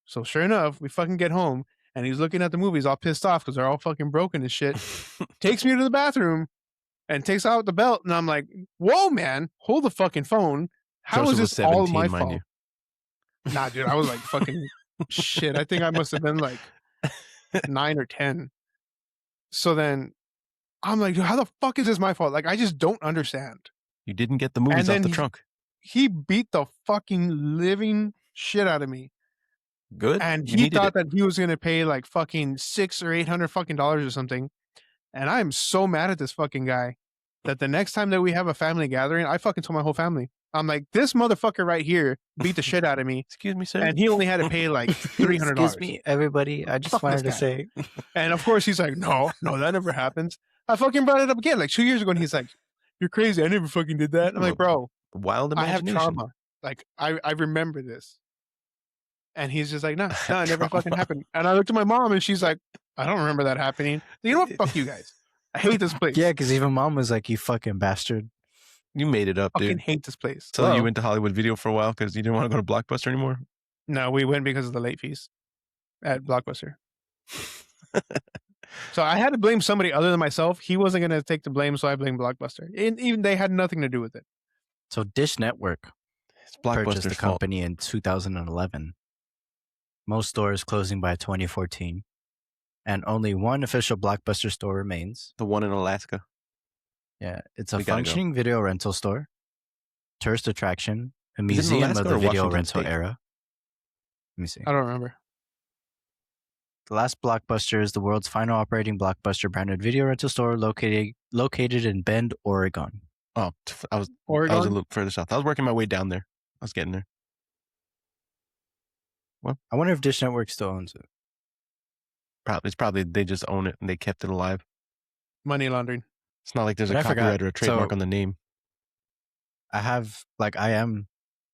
So sure enough, we fucking get home and he's looking at the movies all pissed off because they're all fucking broken and shit. Takes me to the bathroom and takes out the belt. And I'm like, "Whoa, man, hold the fucking phone. How Joseph is was this all 17, my mind fault?" you. Nah, dude, I was like fucking shit. I think I must have been like 9 or 10. So then I'm like, "Dude, how the fuck is this my fault? Like, I just don't understand." You didn't get the movies off then the trunk. He beat the fucking living shit out of me. Good. And You he needed thought it. that he was gonna pay like fucking $600 or $800 fucking dollars or something. And I am so mad at this fucking guy that the next time that we have a family gathering, I fucking told my whole family, I'm like, "This motherfucker right here beat the shit out of me, Excuse me, sir. and he only had to pay like $300." Excuse me, everybody. I just Fuck wanted to this guy. say. And of course he's like, no, that never happens. I fucking brought it up again like 2 years ago, and he's like, "You're crazy. I never fucking did that." I'm like, "Bro, Wild I have imagination. trauma. Like, I remember this." And he's just like, no, it never fucking happened. And I looked at my mom and she's like, "I don't remember that happening." You know what? Fuck you guys. I hate this place. Yeah, because even mom was like, "You fucking bastard." You made it up, Fucking dude. hate this place. So you went to Hollywood Video for a while because you didn't want to go to Blockbuster anymore? No, we went because of the late fees at Blockbuster. So I had to blame somebody other than myself. He wasn't going to take the blame, so I blamed Blockbuster. And even they had nothing to do with it. So Dish Network It's purchased the Blockbuster's fault. company in 2011. Most stores closing by 2014. And only one official Blockbuster store remains. The one in Alaska. Yeah, it's a We gotta go. functioning video rental store, tourist attraction, a Is it in museum of Alaska the or video Washington rental State? era. Let me see. I don't remember. The last Blockbuster is the world's final operating Blockbuster branded video rental store located in Bend, Oregon. Oh, I was a Oregon? little further south. I was working my way down there. I was getting there. I wonder if Dish Network still owns it. It's probably they just own it and they kept it alive. Money laundering. It's not like there's But a I forgot. copyright or a trademark So- on the name. I am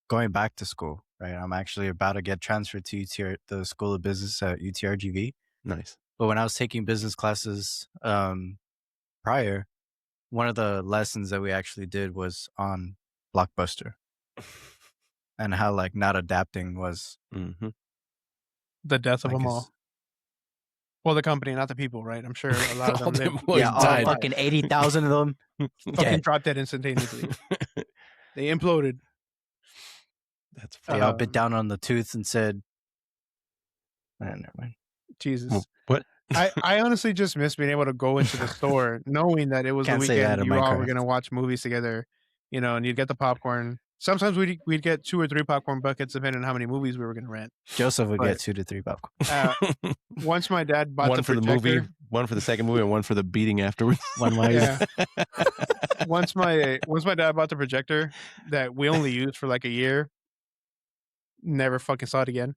going back to school, right? I'm actually about to get transferred to the School of Business at UTRGV. Nice. But when I was taking business classes prior, one of the lessons that we actually did was on Blockbuster and how like not adapting was. Mm-hmm. The death of Like them it's- all. Well, the company, not the people, right? I'm sure a lot of All them them lived, boys Yeah, all died. fucking 80,000 of them. fucking dead. dropped dead instantaneously. They imploded. That's They funny. all bit down on the tooth and said, never mind. Jesus. Well, what? I honestly just miss being able to go into the store knowing that it was Can't the say that weekend. in You all were Minecraft. going to watch movies together, and you'd get the popcorn, sometimes we'd get 2 or 3 popcorn buckets depending on how many movies we were going to rent. Joseph would But- get 2 to 3 popcorn. Once my dad bought one the for projector, the movie, one for the second movie, and one for the beating afterwards. One wise. Yeah. once my dad bought the projector that we only used for like a year, never fucking saw it again.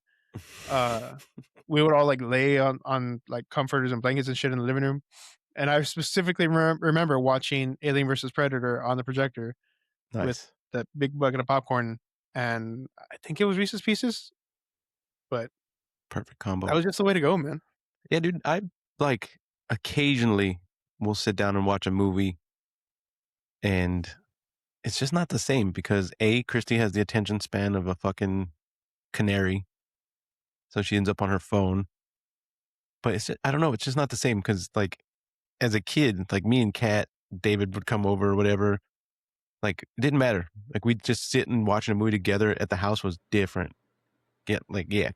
We would all like lay on like comforters and blankets and shit in the living room, and I specifically remember watching Alien vs Predator on the projector Nice. with that big bucket of popcorn, and I think it was Reese's Pieces. But Perfect combo. that was just the way to go, man. Yeah, dude. I like occasionally will sit down and watch a movie, and it's just not the same because Christy has the attention span of a fucking canary, so she ends up on her phone. But it's just, I don't know. It's just not the same because like as a kid, like me and Kat, David would come over or whatever. Like it didn't matter. Like we'd just sit and watching a movie together at the house was different. Get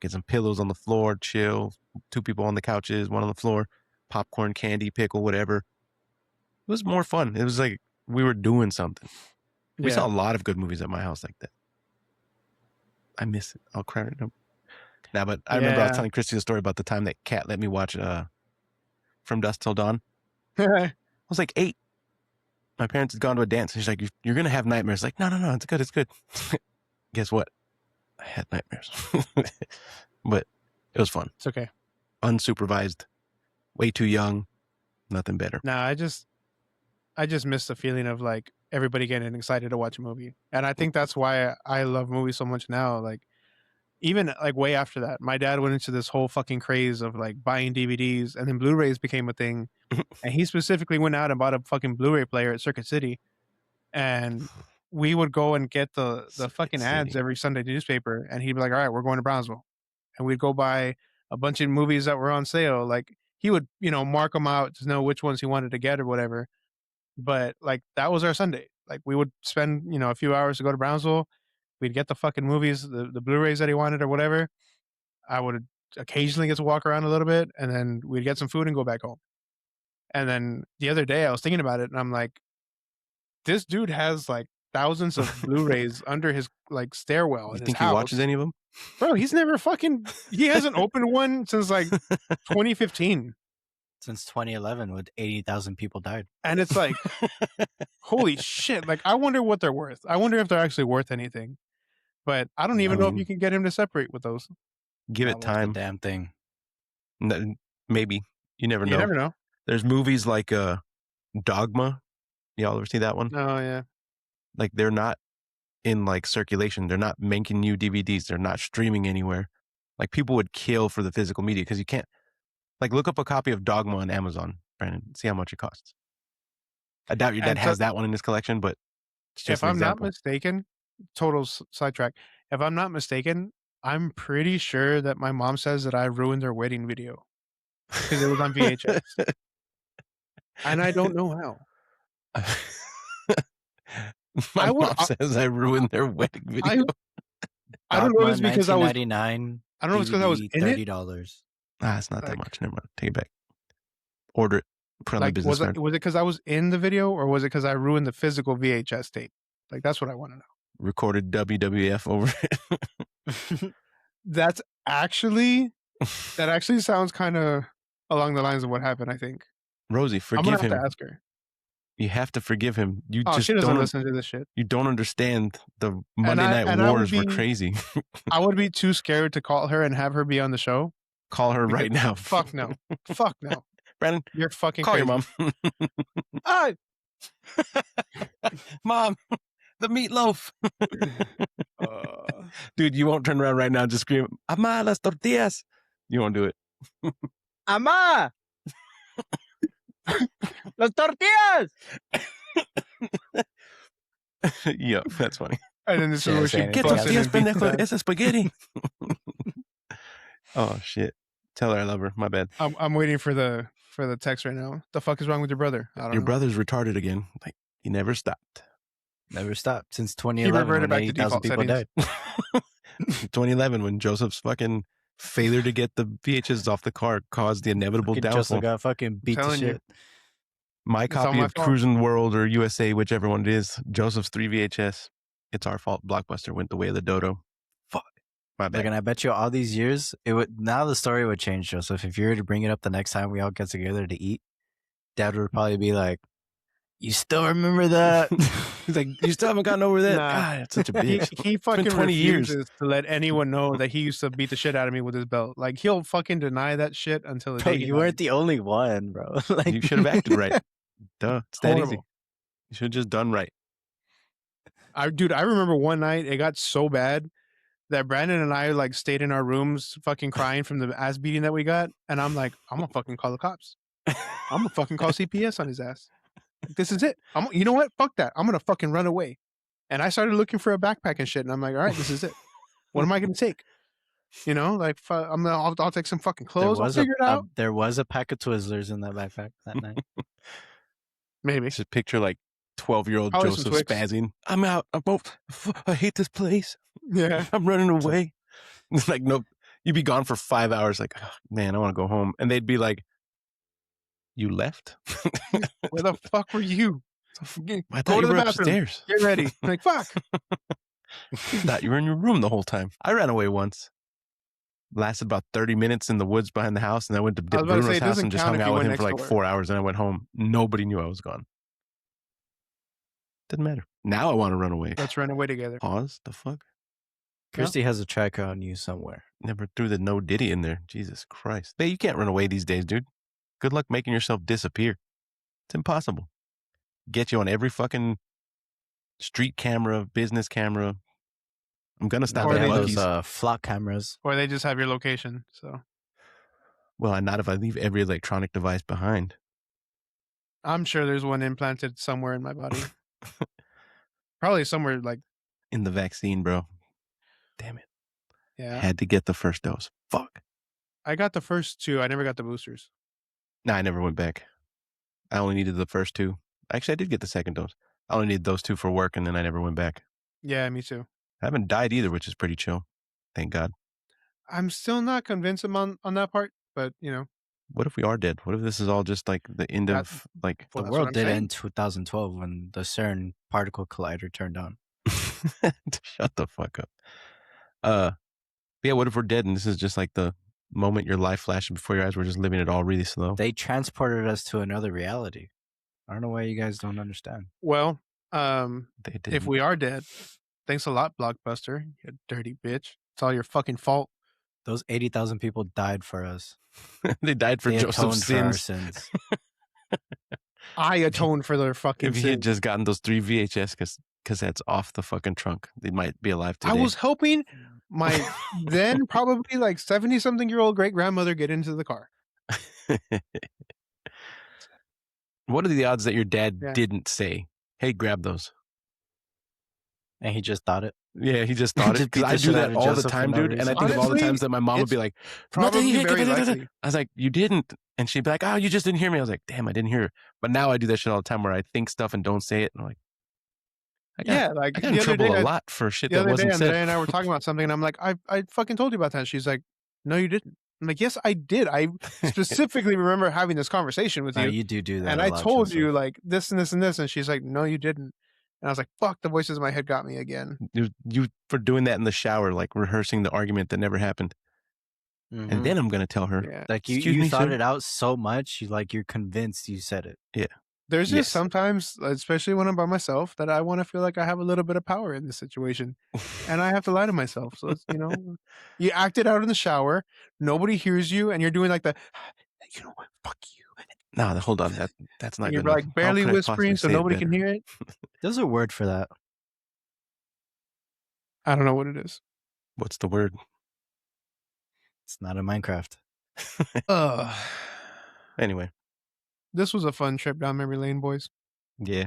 some pillows on the floor, chill. 2 people on the couches, 1 on the floor, popcorn, candy, pickle, whatever. It was more fun. It was like we were doing something. We saw a lot of good movies at my house like that. I miss it. I'll cry right now. Nah, but I remember I was telling Christy the story about the time that Kat let me watch From Dusk Till Dawn. I was like 8. My parents had gone to a dance. She's like, you're going to have nightmares. Like, no, it's good. It's good. Guess what? I had nightmares. But it was fun. It's okay. Unsupervised. Way too young. Nothing better. Nah, I just miss the feeling of like everybody getting excited to watch a movie. And I think that's why I love movies so much now. Like even like way after that, my dad went into this whole fucking craze of like buying DVDs, and then Blu-rays became a thing. And he specifically went out and bought a fucking Blu-ray player at Circuit City. And we would go and get the fucking ads every Sunday newspaper, and he'd be like, all right, we're going to Brownsville. And we'd go buy a bunch of movies that were on sale. Like he would, mark them out to know which ones he wanted to get or whatever. But like that was our Sunday. Like we would spend, a few hours to go to Brownsville. We'd get the fucking movies, the Blu-rays that he wanted or whatever. I would occasionally get to walk around a little bit, and then we'd get some food and go back home. And then the other day I was thinking about it, and I'm like, this dude has like thousands of Blu-rays under his like stairwell in his think house. he watches any of them? Bro, he hasn't opened one since like 2015. Since 2011, when 80,000 people died. And it's like, holy shit. Like, I wonder what they're worth. I wonder if they're actually worth anything. But I don't even know if you can get him to separate with those. Give it Not worth time. the damn thing. Maybe. You never know. You never know. There's movies like Dogma. Y'all ever see that one? Oh, yeah. Like they're not in like circulation. They're not making new DVDs. They're not streaming anywhere. Like people would kill for the physical media because you can't. Like look up a copy of Dogma on Amazon, Brandon. See how much it costs. I doubt your dad has that one in his collection, but it's just if I'm not mistaken, total sidetrack. If I'm not mistaken, I'm pretty sure that my mom says that I ruined their wedding video because it was on VHS. And I don't know how. My mom says I ruined their wedding video. I don't know if it's because I was. $19.99. I don't know if it's because I was in it. $30. It's not that much. Never mind. Take it back. Order it. Put on my Like, business was card. it because I was in the video, or was it because I ruined the physical VHS tape? Like that's what I want to know. Recorded WWF over it. That actually sounds kind of along the lines of what happened. I think. Rosie, I'm forgive gonna have him. to ask her. You have to forgive him. You Oh, just she doesn't don't listen to this shit. You don't understand the Monday Night Wars were crazy. I would be too scared to call her and have her be on the show. Call her right now. Fuck no. Fuck no. Brandon, you're fucking call crazy. your mom. Mom, the meatloaf. Dude, you won't turn around right now and just scream, "Ama, las tortillas." You won't do it. Ama! Las tortillas! Yeah, that's funny. And then this is where she Get tortillas, pendejo. Esa spaghetti. Oh, shit. Tell her I love her. My bad. I'm waiting for the text right now. The fuck is wrong with your brother? I don't Your know. brother's retarded again. Like, he never stopped. Never stopped since He 2011 reverted when back to 80,000 default people settings. died. 2011 when Joseph's fucking failure to get the VHS off the car caused the inevitable Fucking downfall. Joseph got fucking beat to Telling you. shit. My It's all copy my of fault. Cruising World or USA, whichever one it is, Joseph's 3 VHS. It's our fault. Blockbuster went the way of the dodo. Fuck. My bad. Like, and I bet you all these years, now the story would change, Joseph. If you were to bring it up the next time we all get together to eat, Dad would probably be like, "You still remember that?" He's like, "You still haven't gotten over that?" Nah. God, it's such a bitch. He fucking 20 years. refuses to let anyone know that he used to beat the shit out of me with his belt. Like, he'll fucking deny that shit until the Bro, day he you weren't dies. the only one, bro. Like, You should have acted right. Duh, it's that easy. Horrible. You should have just done right. Dude, I remember one night it got so bad that Brandon and I like stayed in our rooms fucking crying from the ass beating that we got. And I'm like, I'm gonna fucking call the cops. I'm gonna fucking call CPS on his ass. Like, this is it. You know what? Fuck that. I'm gonna fucking run away. And I started looking for a backpack and shit. And I'm like, all right, this is it. What am I gonna take? You know, like I'll take some fucking clothes. I'll figure it out. There was a pack of Twizzlers in that backpack that night. Maybe. Just picture like 12-year-old Probably some Joseph Twix. spazzing. I'm out. I hate this place. Yeah. I'm running away. It's like, nope. You'd be gone for 5 hours. Like, oh, man, I want to go home. And they'd be like, "You left? Where the fuck were you? I Go thought to you the were bathroom. upstairs. Get ready." I'm like, fuck. Thought you were in your room the whole time. I ran away once. Lasted about 30 minutes in the woods behind the house, and I went to I was about to say, Bruno's it house doesn't and just count hung if you out with went him for like next door. 4 hours, and I went home. Nobody knew I was gone. Didn't matter. Now I want to run away. Let's run away together. Pause. The fuck? Christy has a tracker on you somewhere. Never threw the no diddy in there. Jesus Christ. Hey, you can't run away these days, dude. Good luck making yourself disappear. It's impossible. Get you on every fucking street camera, business camera. I'm going to stop Now Or they at have Lucky's. those flock cameras. Or they just have your location. So Well, not if I leave every electronic device behind. I'm sure there's one implanted somewhere in my body. Probably somewhere like, In the vaccine, bro. Damn it. yeah. Had to get the first dose. Fuck. I got the first two. I never got the boosters. No, I never went back. I only needed the first two. Actually, I did get the second dose. I only needed those two for work, and then I never went back. Yeah, me too. I haven't died either, which is pretty chill. Thank God. I'm still not convinced on that part, but you know, What if we are dead? What if this is all just like the end That- of like Well, The that's what world I'm did saying. end 2012 when the CERN particle collider turned on. Shut the fuck up. Yeah, what if we're dead and this is just like the moment your life flashes before your eyes, we're just living it all really slow? They transported us to another reality. I don't know why you guys don't understand. well, They did. if we are dead, thanks a lot, Blockbuster, you dirty bitch. It's all your fucking fault. Those 80,000 people died for us. They died for They Joseph's atoned for our sins. sins. I atoned for their fucking If he had sins. just gotten those 3 VHS cassettes off the fucking trunk, they might be alive today. I was helping my then probably like 70-something-year-old great grandmother get into the car. What are the odds that your dad Yeah. didn't say, "Hey, grab those"? And he just thought it. Yeah, he just thought it. Just beat Because the I do shit out that of all the Joseph for time, no dude. And I reason. think of all the Honestly, times that my mom would be like, Probably "Nothing, very likely. I was like, "You didn't." And she'd be like, "Oh, you just didn't hear me." I was like, "Damn, I didn't hear her." But now I do that shit all the time where I think stuff and don't say it. And I'm like, Yeah, like I got the in other trouble day, a lot for shit the that other day, wasn't Andrea said. and I were talking about something, and I'm like, I fucking told you about that. She's like, no, you didn't. I'm like, yes, I did. I specifically remember having this conversation with No, you, you do that. and a I lot, told you Joseph. like this and this and this, and she's like, no, you didn't. And I was like, fuck, the voices in my head got me again. You for doing that in the shower, like rehearsing the argument that never happened. Mhm. And then I'm going to tell her, Yeah. like you "Excuse me, thought sir?" it out so much, you're convinced you said it. There's Yes. just sometimes, especially when I'm by myself, that I want to feel like I have a little bit of power in this situation, and I have to lie to myself. So it's, you act it out in the shower, nobody hears you, and you're doing like the, you know what, fuck you. No, hold on. That's not And good you're enough. like How barely could I whispering possibly so say it nobody can better? hear it. There's a word for that. I don't know what it is. What's the word? It's not in Minecraft. Anyway, This was a fun trip down memory lane, boys. yeah.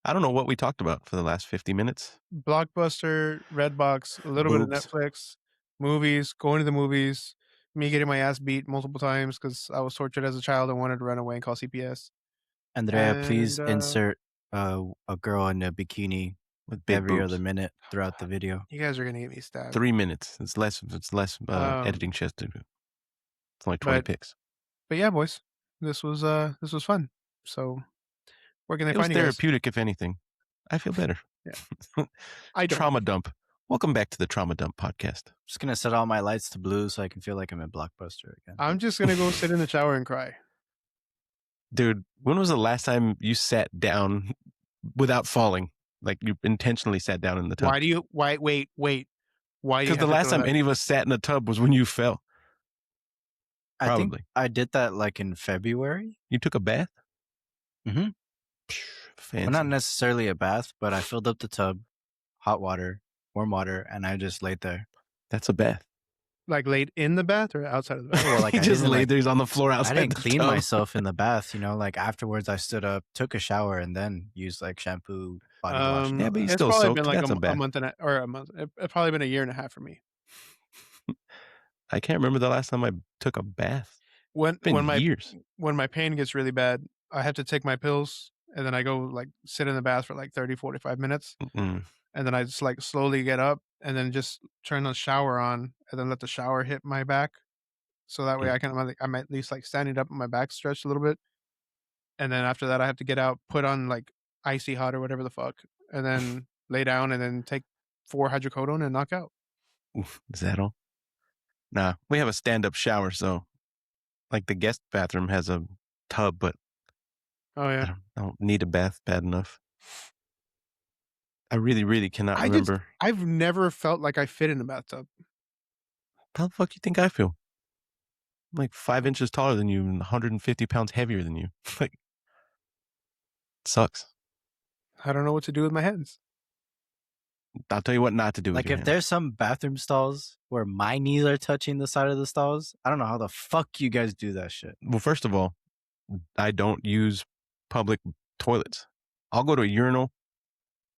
I don't know what we talked about for the last 50 minutes. Blockbuster, Redbox, a little bit of Boobs. Netflix, movies, going to the movies, me getting my ass beat multiple times because I was tortured as a child and wanted to run away and call CPS. Andrea, please And, insert a girl in a bikini With big every boobs. other minute throughout the video. You guys are gonna get me stabbed. 3 minutes. It's less editing shit to do. It's only 20 but- pics. But yeah, boys, this was fun. So where can they It was find you guys? therapeutic, if anything. I feel better. Yeah. I don't. Trauma dump. Welcome back to the Trauma Dump podcast. Just gonna set all my lights to blue so I can feel like I'm in Blockbuster again. I'm just gonna go sit in the shower and cry. Dude, when was the last time you sat down without falling? Like you intentionally sat down in the tub? Wait. Why do you Because the last time any of us sat in a tub was when you fell. I Probably. think I did that like in February. You took a bath? Mm-hmm. Fancy. Well, not necessarily a bath, but I filled up the tub, hot water, warm water, and I just laid there. That's a bath. Like laid in the bath or outside of the bath? Well, like He I just didn't, laid like, there. He's on the floor I outside didn't the clean tub. myself in the bath, you know. Like afterwards, I stood up, took a shower, and then used like shampoo, body wash. Yeah, but you It's still probably soaked. been like That's a bath. a month a month. It's probably been a year and a half for me. I can't remember the last time I took a bath. When years. When my pain gets really bad, I have to take my pills, and then I go like sit in the bath for like 30, 45 minutes. Mm-mm. And then I just like slowly get up and then just turn the shower on and then let the shower hit my back. So that way I'm at least like standing up and my back stretched a little bit. And then after that, I have to get out, put on like icy hot or whatever the fuck, and then lay down and then take 4 hydrocodone and knock out. Oof, is that all? Nah, we have a stand-up shower, so like the guest bathroom has a tub, but Oh yeah. I don't need a bath bad enough. I really, really cannot remember. I've never felt like I fit in a bathtub. How the fuck you think I feel? I'm like 5 inches taller than you and 150 pounds heavier than you. Like, it sucks. I don't know what to do with my hands. I'll tell you what not to do. Like if there's some bathroom stalls where my knees are touching the side of the stalls, I don't know how the fuck you guys do that shit. Well, first of all, I don't use public toilets. I'll go to a urinal.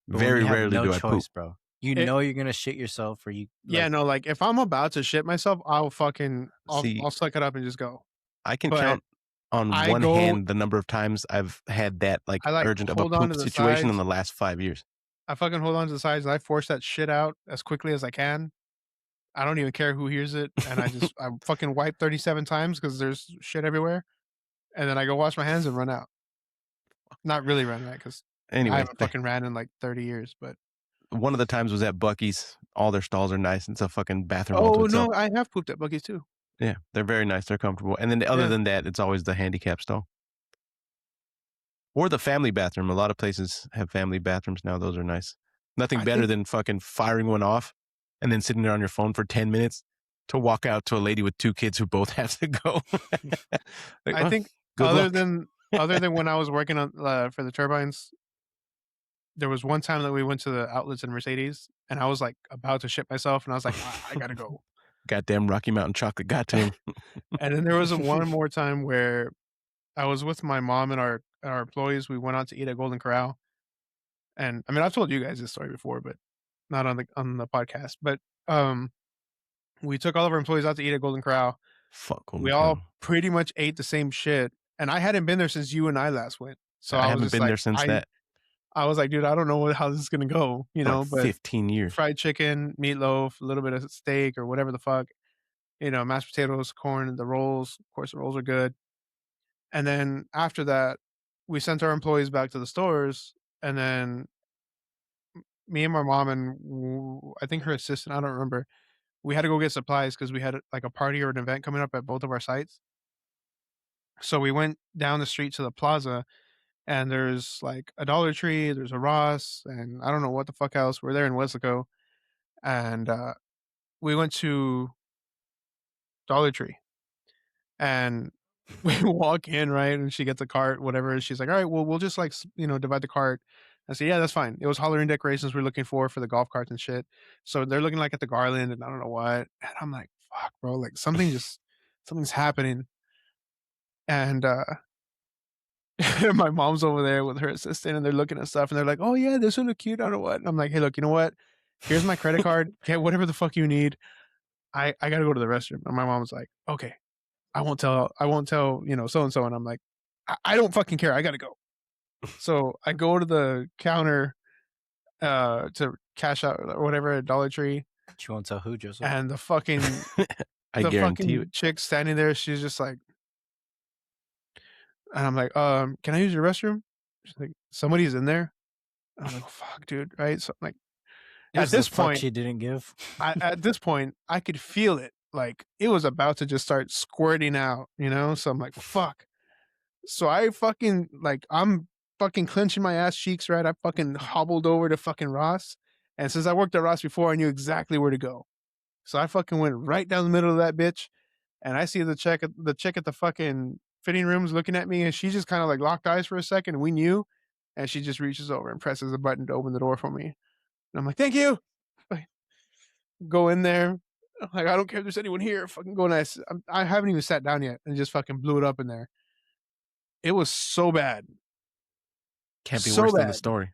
Very rarely do I poop, bro. You know you're gonna shit yourself, or you. Yeah, no, like if I'm about to shit myself, I'll suck it up and just go. I can count on one hand the number of times I've had that like urgent of a poop situation in the last 5 years. I fucking hold on to the sides and I force that shit out as quickly as I can. I don't even care who hears it, and I fucking wipe 37 times because there's shit everywhere, and then I go wash my hands and run out. Not really run out because anyway, I haven't fucking ran in like 30 years, but. One of the times was at Buc-ee's. All their stalls are nice. It's a fucking bathroom. Oh, no, I have pooped at Buc-ee's too. Yeah, they're very nice. They're comfortable. And then other than that, it's always the handicap stall. Or the family bathroom. A lot of places have family bathrooms now. Those are nice. Nothing better than fucking firing one off and then sitting there on your phone for 10 minutes to walk out to a lady with 2 kids who both have to go. Like, I think other than when I was working on for the turbines, there was one time that we went to the outlets in Mercedes, and I was like about to shit myself, and I was like, I gotta go. Goddamn Rocky Mountain chocolate got to him. And then there was one more time where I was with my mom and our employees. We went out to eat at Golden Corral, and I mean I've told you guys this story before, but not on the podcast. But we took all of our employees out to eat at Golden Corral. Fuck Golden we Corral. all pretty much ate the same shit, and I hadn't been there since you and I last went. So I haven't been there since that. I was like, dude, I don't know how this is gonna go, like but 15 years. Fried chicken, meatloaf, a little bit of steak or whatever the fuck, mashed potatoes, corn, the rolls. Of course, the rolls are good. And then after that, we sent our employees back to the stores, and then me and my mom and I think her assistant, I don't remember, we had to go get supplies because we had like a party or an event coming up at both of our sites. So we went down the street to the plaza. And there's like a Dollar Tree, there's a Ross, and I don't know what the fuck else. We're there in Weslaco. And we went to Dollar Tree. And we walk in, right? And she gets a cart, whatever. And she's like, all right, well, we'll just like, divide the cart. I said, yeah, that's fine. It was Halloween decorations we're looking for the golf carts and shit. So they're looking like at the garland and I don't know what. And I'm like, fuck, bro. Like something's happening. And my mom's over there with her assistant and they're looking at stuff and they're like, oh yeah, this one look cute. I don't know what. And I'm like, hey, look, you know what? Here's my credit card. Get whatever the fuck you need. I gotta go to the restroom. And my mom's like, okay, I won't tell, so-and-so. And I'm like, I don't fucking care. I gotta go. So I go to the counter to cash out or whatever at Dollar Tree. You won't tell who, Joseph. And the fucking chick standing there, she's just like, and I'm like, can I use your restroom? She's like, somebody's in there. I'm like, fuck, dude, right? So I'm like, It was at this the fuck point, she didn't give. at this point, I could feel it. Like it was about to just start squirting out, you know? So I'm like, fuck. So I fucking like I'm fucking clenching my ass cheeks, right? I fucking hobbled over to fucking Ross. And since I worked at Ross before, I knew exactly where to go. So I fucking went right down the middle of that bitch. And I see the chick at the fucking fitting rooms looking at me, and she just kind of like locked eyes for a second. And we knew, and she just reaches over and presses a button to open the door for me. And I'm like, thank you. Like, go in there. I'm like, I don't care if there's anyone here. Fucking go nice. I haven't even sat down yet, and just fucking blew it up in there. It was so bad. Can't be So worse than bad the story.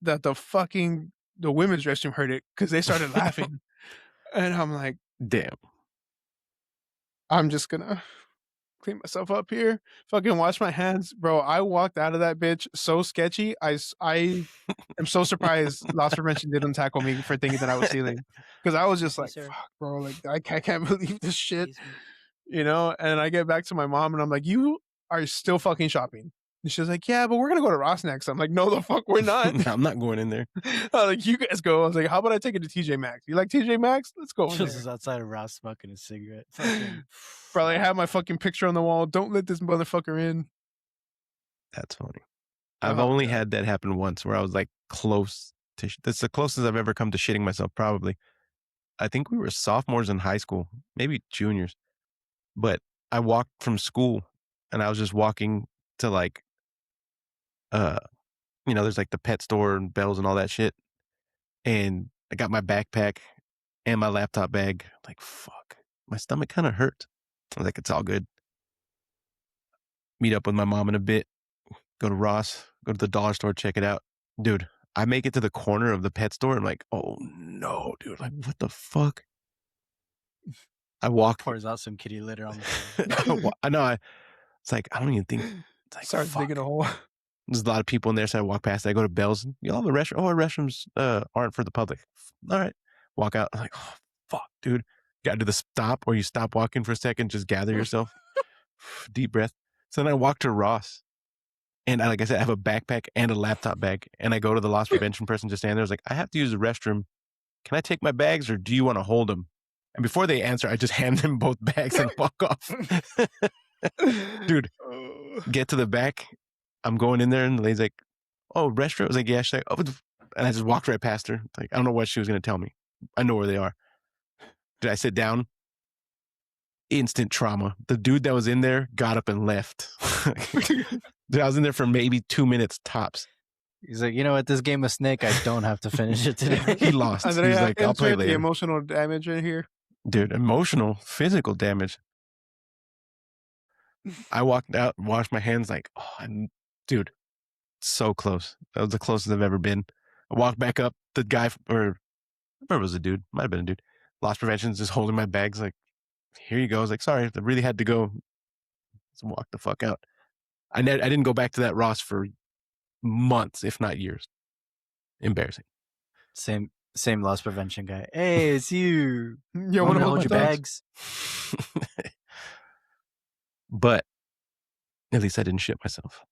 that the women's restroom heard it because they started laughing. And I'm like, Damn. I'm just gonna clean myself up here, fucking wash my hands, bro. I walked out of that bitch so sketchy. I am so surprised loss prevention didn't tackle me for thinking that I was stealing, because I was just like, fuck, bro, like I can't believe this shit, you know. And I get back to my mom and I'm like, you are still fucking shopping? And she's like, yeah, but we're gonna go to Ross next. I'm like, no, the fuck, we're not. I'm not going in there. I was like, you guys go. I was like, how about I take it to TJ Maxx? You like TJ Maxx? Let's go. Just was outside of Ross smoking a cigarette. Probably have my fucking picture on the wall. Don't let this motherfucker in. That's funny. I've only had that happen once where I was like close to. That's the closest I've ever come to shitting myself. Probably. I think we were sophomores in high school, maybe juniors. But I walked from school, and I was just walking to like, there's like the pet store and Bells and all that shit. And I got my backpack and my laptop bag. Like, fuck, my stomach kind of hurt. I was like, it's all good. Meet up with my mom in a bit. Go to Ross. Go to the dollar store. Check it out, dude. I make it to the corner of the pet store. I'm like, oh no, dude. Like, what the fuck? I walk. Pours out some kitty litter on the floor. I know. It's like, I don't even think. It's like, starts digging a hole. There's a lot of people in there, so I walk past. I go to Bell's. Y'all have a restroom? Oh, our restrooms aren't for the public. All right. Walk out. I'm like, oh, fuck, dude. Got to do the stop where you stop walking for a second, just gather yourself. Deep breath. So then I walk to Ross. And like I said, I have a backpack and a laptop bag. And I go to the loss prevention person just standing there. I was like, I have to use the restroom. Can I take my bags or do you want to hold them? And before they answer, I just hand them both bags and walk off. Dude, get to the back. I'm going in there and the lady's like, oh, restroom? I was like, yeah. She's like, oh, and I just walked right past her. Like, I don't know what she was going to tell me. I know where they are. Did I sit down? Instant trauma. The dude that was in there got up and left. Dude, I was in there for maybe 2 minutes tops. He's like, you know what? This game of Snake, I don't have to finish it today. He lost. He's like, I'll play later. The emotional damage in here. Dude, emotional, physical damage. I walked out, washed my hands like, oh, dude, so close. That was the closest I've ever been. I walked back up. The guy, or I remember it was a dude. Might have been a dude. Loss prevention's just holding my bags like, here you go. I was like, sorry, I really had to go. Just walk the fuck out. I didn't go back to that Ross for months, if not years. Embarrassing. Same loss prevention guy. Hey, it's you. You want to hold your bags? But at least I didn't shit myself.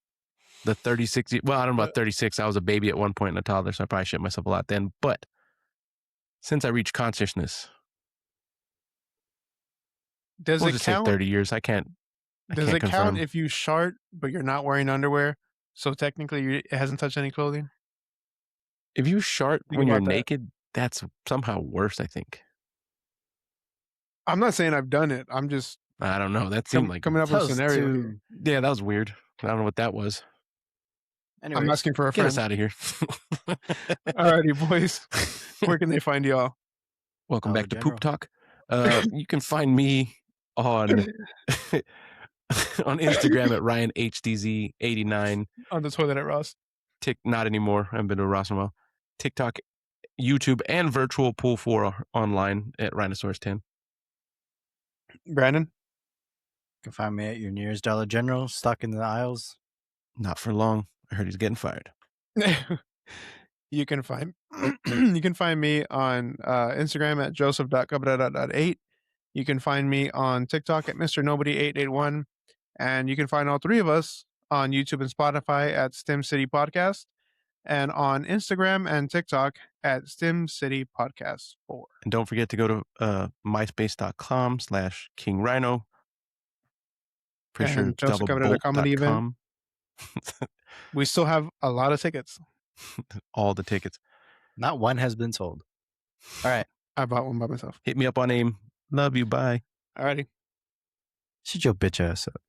The 36, well, I don't know about 36. I was a baby at one point and a toddler, so I probably shit myself a lot then. But since I reached consciousness, does we'll it just count? say 30 years. I can't. Does it confirm. count if you shart but you're not wearing underwear? So technically, it hasn't touched any clothing. If you shart when you're naked, that's somehow worse, I think. I'm not saying I've done it. I'm just. I don't know. That seemed like coming up with a scenario. Yeah, that was weird. I don't know what that was. Anyways, I'm asking for a get friend. us out of here. Alrighty, boys. Where can they find y'all? Welcome back to Poop Talk. You can find me on on Instagram at RyanHDZ89. On the toilet at Ross. Not anymore. I haven't been to Ross in a while. TikTok, YouTube, and virtual pool 4 online at Rhinosaurus10. Brandon? You can find me at your nearest Dollar General, stuck in the aisles. Not for long. I heard he's getting fired. You can find me on Instagram at joseph.cabrera.8. You can find me on TikTok at Mr. Nobody 881. And you can find all three of us on YouTube and Spotify at Stim City Podcast. and on Instagram and TikTok at Stim City Podcast 4. And don't forget to go to myspace.com/King Rhino. Pretty sure And it's Joseph Cabrera Comedy Event. doublebolt.com. We still have a lot of tickets. All the tickets. Not one has been sold. All right. I bought one by myself. Hit me up on AIM. Love you. Bye. Alrighty. Shut your bitch ass up.